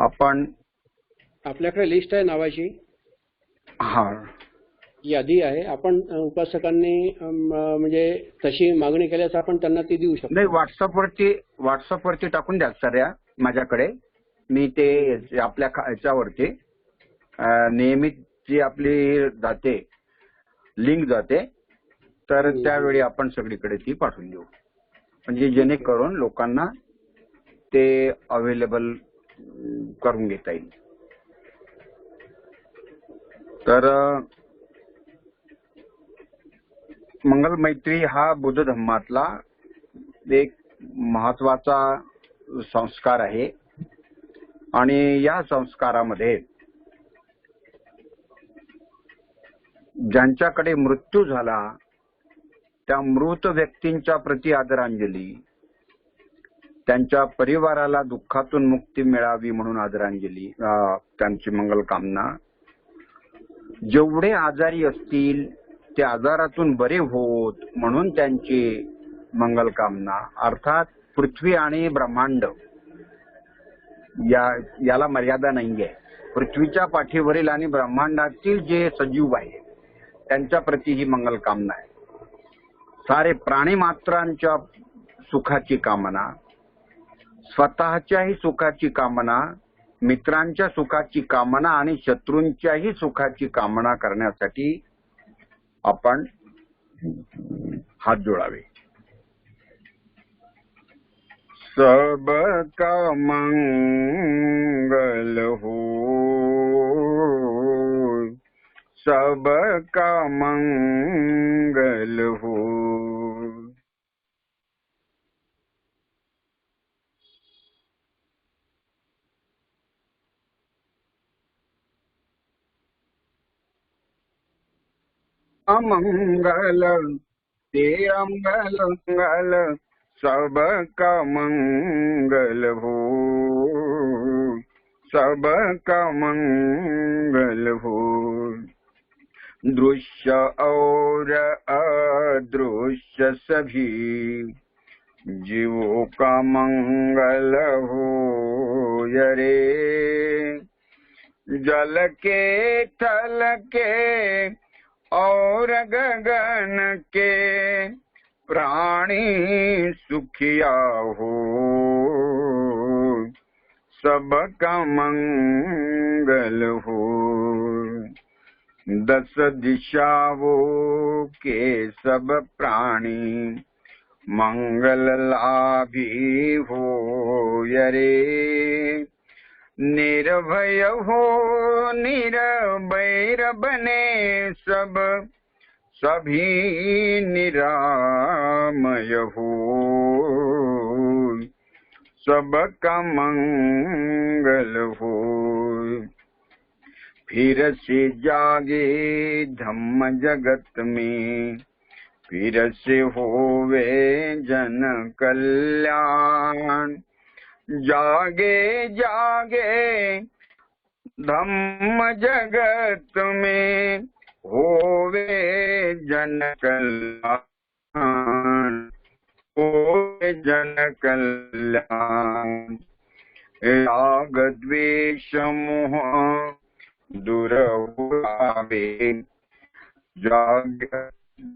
आपण आपल्याकडे लिस्ट आहे नावाची, हा यादी आहे. आपण उपासकांनी म्हणजे तशी मागणी केल्यास आपण त्यांना ती देऊ शकतो. नाही, व्हॉट्सअपवरती टाकून द्या सर या माझ्याकडे. मी ते आपल्या ह्याच्यावरती नियमित जी आपली जाते लिंक जाते, तर त्यावेळी आपण सगळीकडे ती पाठवून देऊ, म्हणजे जेणेकरून लोकांना ते अवेलेबल करून घेता येईल. तर मंगल मैत्री हा बुद्ध धम्मातला एक महत्वाचा संस्कार आहे आणि या संस्कारामध्ये ज्यांच्याकडे मृत्यू झाला त्या मृत व्यक्तींच्या प्रति आदरांजली, त्यांच्या परिवाराला दुःखातून मुक्ती मिळावी म्हणून आदरांजली, त्यांची मंगल कामना, जेवढे आजारी असतील ते आजारातून बरे होत म्हणून त्यांची मंगल कामना, अर्थात पृथ्वी आणि ब्रह्मांड याला मर्यादा नाहीये. पृथ्वीच्या पाठीवरील आणि ब्रह्मांडातील जे सजीव आहे त्यांच्या प्रति ही मंगल कामना आहे. सारे प्राणी मात्रांच्या सुखाची कामना, स्वतःच्याही सुखाची कामना, मित्रांच्या सुखाची कामना आणि शत्रूंच्याही सुखाची कामना करण्यासाठी आपण हात जोडावे. सबका मंगल हो, सबका मंगल हो. अमंगल ते अमंगल, सबका मंगल हो, सबका मंगल हो. दृश्य और अदृश्य सभी जीवों का मंगल हो रे. जल के थल के और गगन के प्राणी सुखिया हो, सबका मंगल हो. 10 दिशाओं के सब प्राणी मंगल लाभी हो रे. निर्भय हो निर्भैर बने सब, सभी निरामय हो, सबका मंगल हो. फिर से जागे धम्म जगत में, फिर से होवे जन कल्याण. जागे जागे धम्म जगत में, होवे जन कल्याण, होवे जन कल्याण. राग द्वेष मोह दूर हुआवे, जाग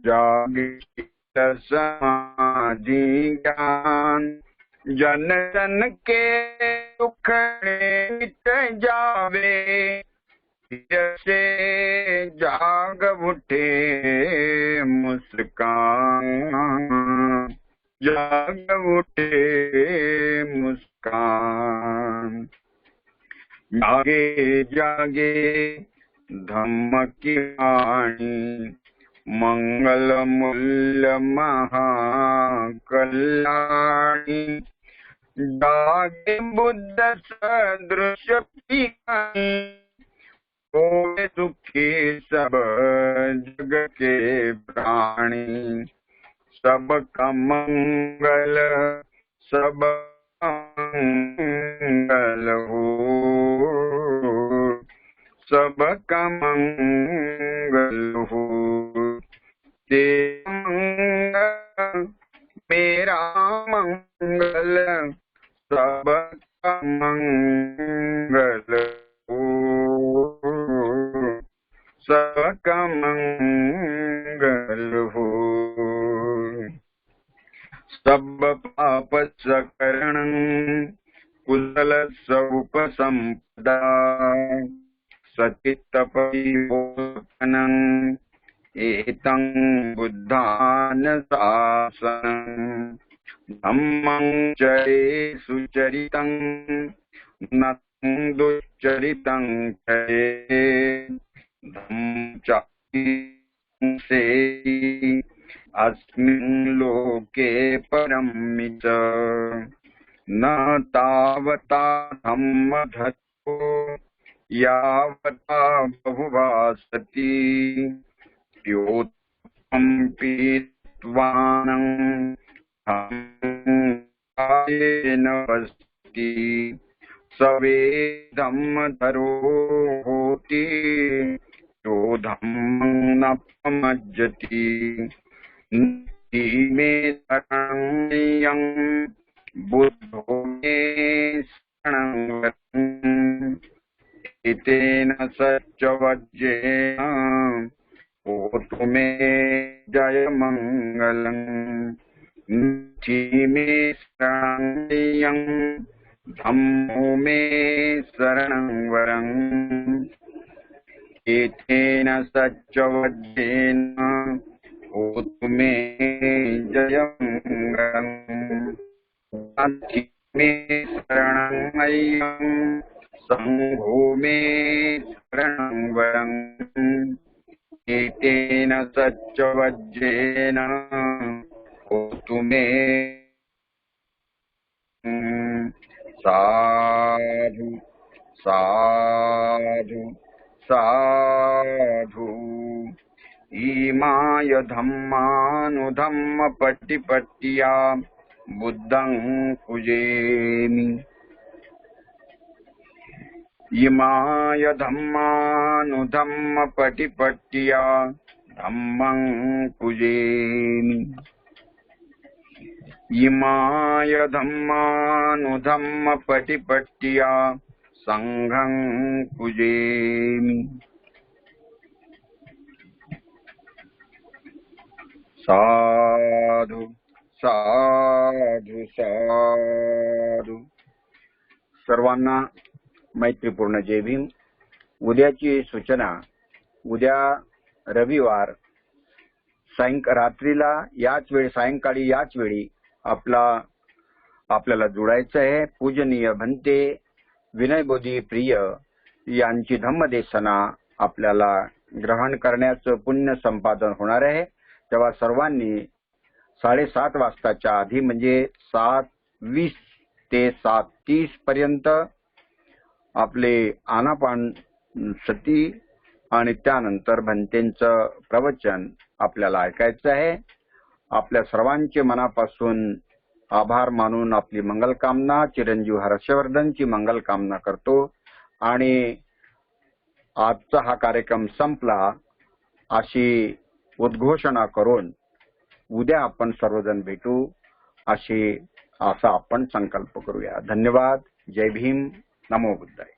जागे समाधि ज्ञान. जन जन के दुख मिट जावे, फिर से जाग उठे मुस्कान, जाग उठे मुस्कान. जागे जागे धम्म की वाणी, मंगल मूल्य महाकल्याणी. जागे बुद्ध सदृश पियानी, होवे सुखी सब जग के प्राणी. सबका मंगल, सब मंगल हो, सबका मंगल हो. तेरा मंगल मेरा मंगल, सबका मंगल हो, सबका मंगल हो. सब पाप सकरण कुशल उपसंपदा, सचित्त परिवर्तनं एतं बुद्धान शासनं. धम्मं चरे सुचरितं न दुश्चरितं चरे. धम्म से अस्मिन् लोके परं च न तावता धम्मधत्तो यावता बहुभासति द्योतं पीत्वानं कायेन वसति सवेदं होति यो धम्मं न प्रमज्जति मे शरणं बुद्धो मे शरणं वरम् एतेन सच्चवज्जेन होतु मे जयमङ्गलम् मे शरणं धम्मो मे शरणं वरम् एतेन सच्चवज्जेन होतु मे जयमङ्गलम् मे शरणं संघो मे शरणं वरम् एतेन सच्चवज्जेन होतु मे साधु साधु साधु इमाय धम्मानुधम्म पट्टिपट्टिया बुद्धं पूजेमि इमाय धम्मानुधम्म पट्टिपट्टिया धम्मं पूजेमि इमाय धम्मानुधम्म पट्टिपट्टिया संघं पूजेमि साधु साधु साधु सर्वांना मैत्रीपूर्ण जय भीम. उद्याची सूचना, उद्या रविवार रात्रीला सायंकाळी याच वेळी आपल्याला जोडायचं आहे. पूजनीय भंते विनयबोधी प्रिय यांची धम्मदेशना आपल्याला ग्रहण करण्याचं पुण्य संपादन होणार आहे. तेव्हा सर्वांनी 7:30 वाजताच्या आधी म्हणजे 7:20 ते 7:30 पर्यंत आपले आनापानसती आणि त्यानंतर भंतेंचं प्रवचन आपल्याला ऐकायचं आहे. आपल्या सर्वांचे मनापासून आभार मानून आपली मंगलकामना, चिरंजीव हर्षवर्धनची मंगलकामना करतो आणि आजचा हा कार्यक्रम संपला अशी उद्घोषणा करून उद्या आपण सर्वजण भेटू असा आपण संकल्प करूया. धन्यवाद. जय भीम. नमो बुद्धाय.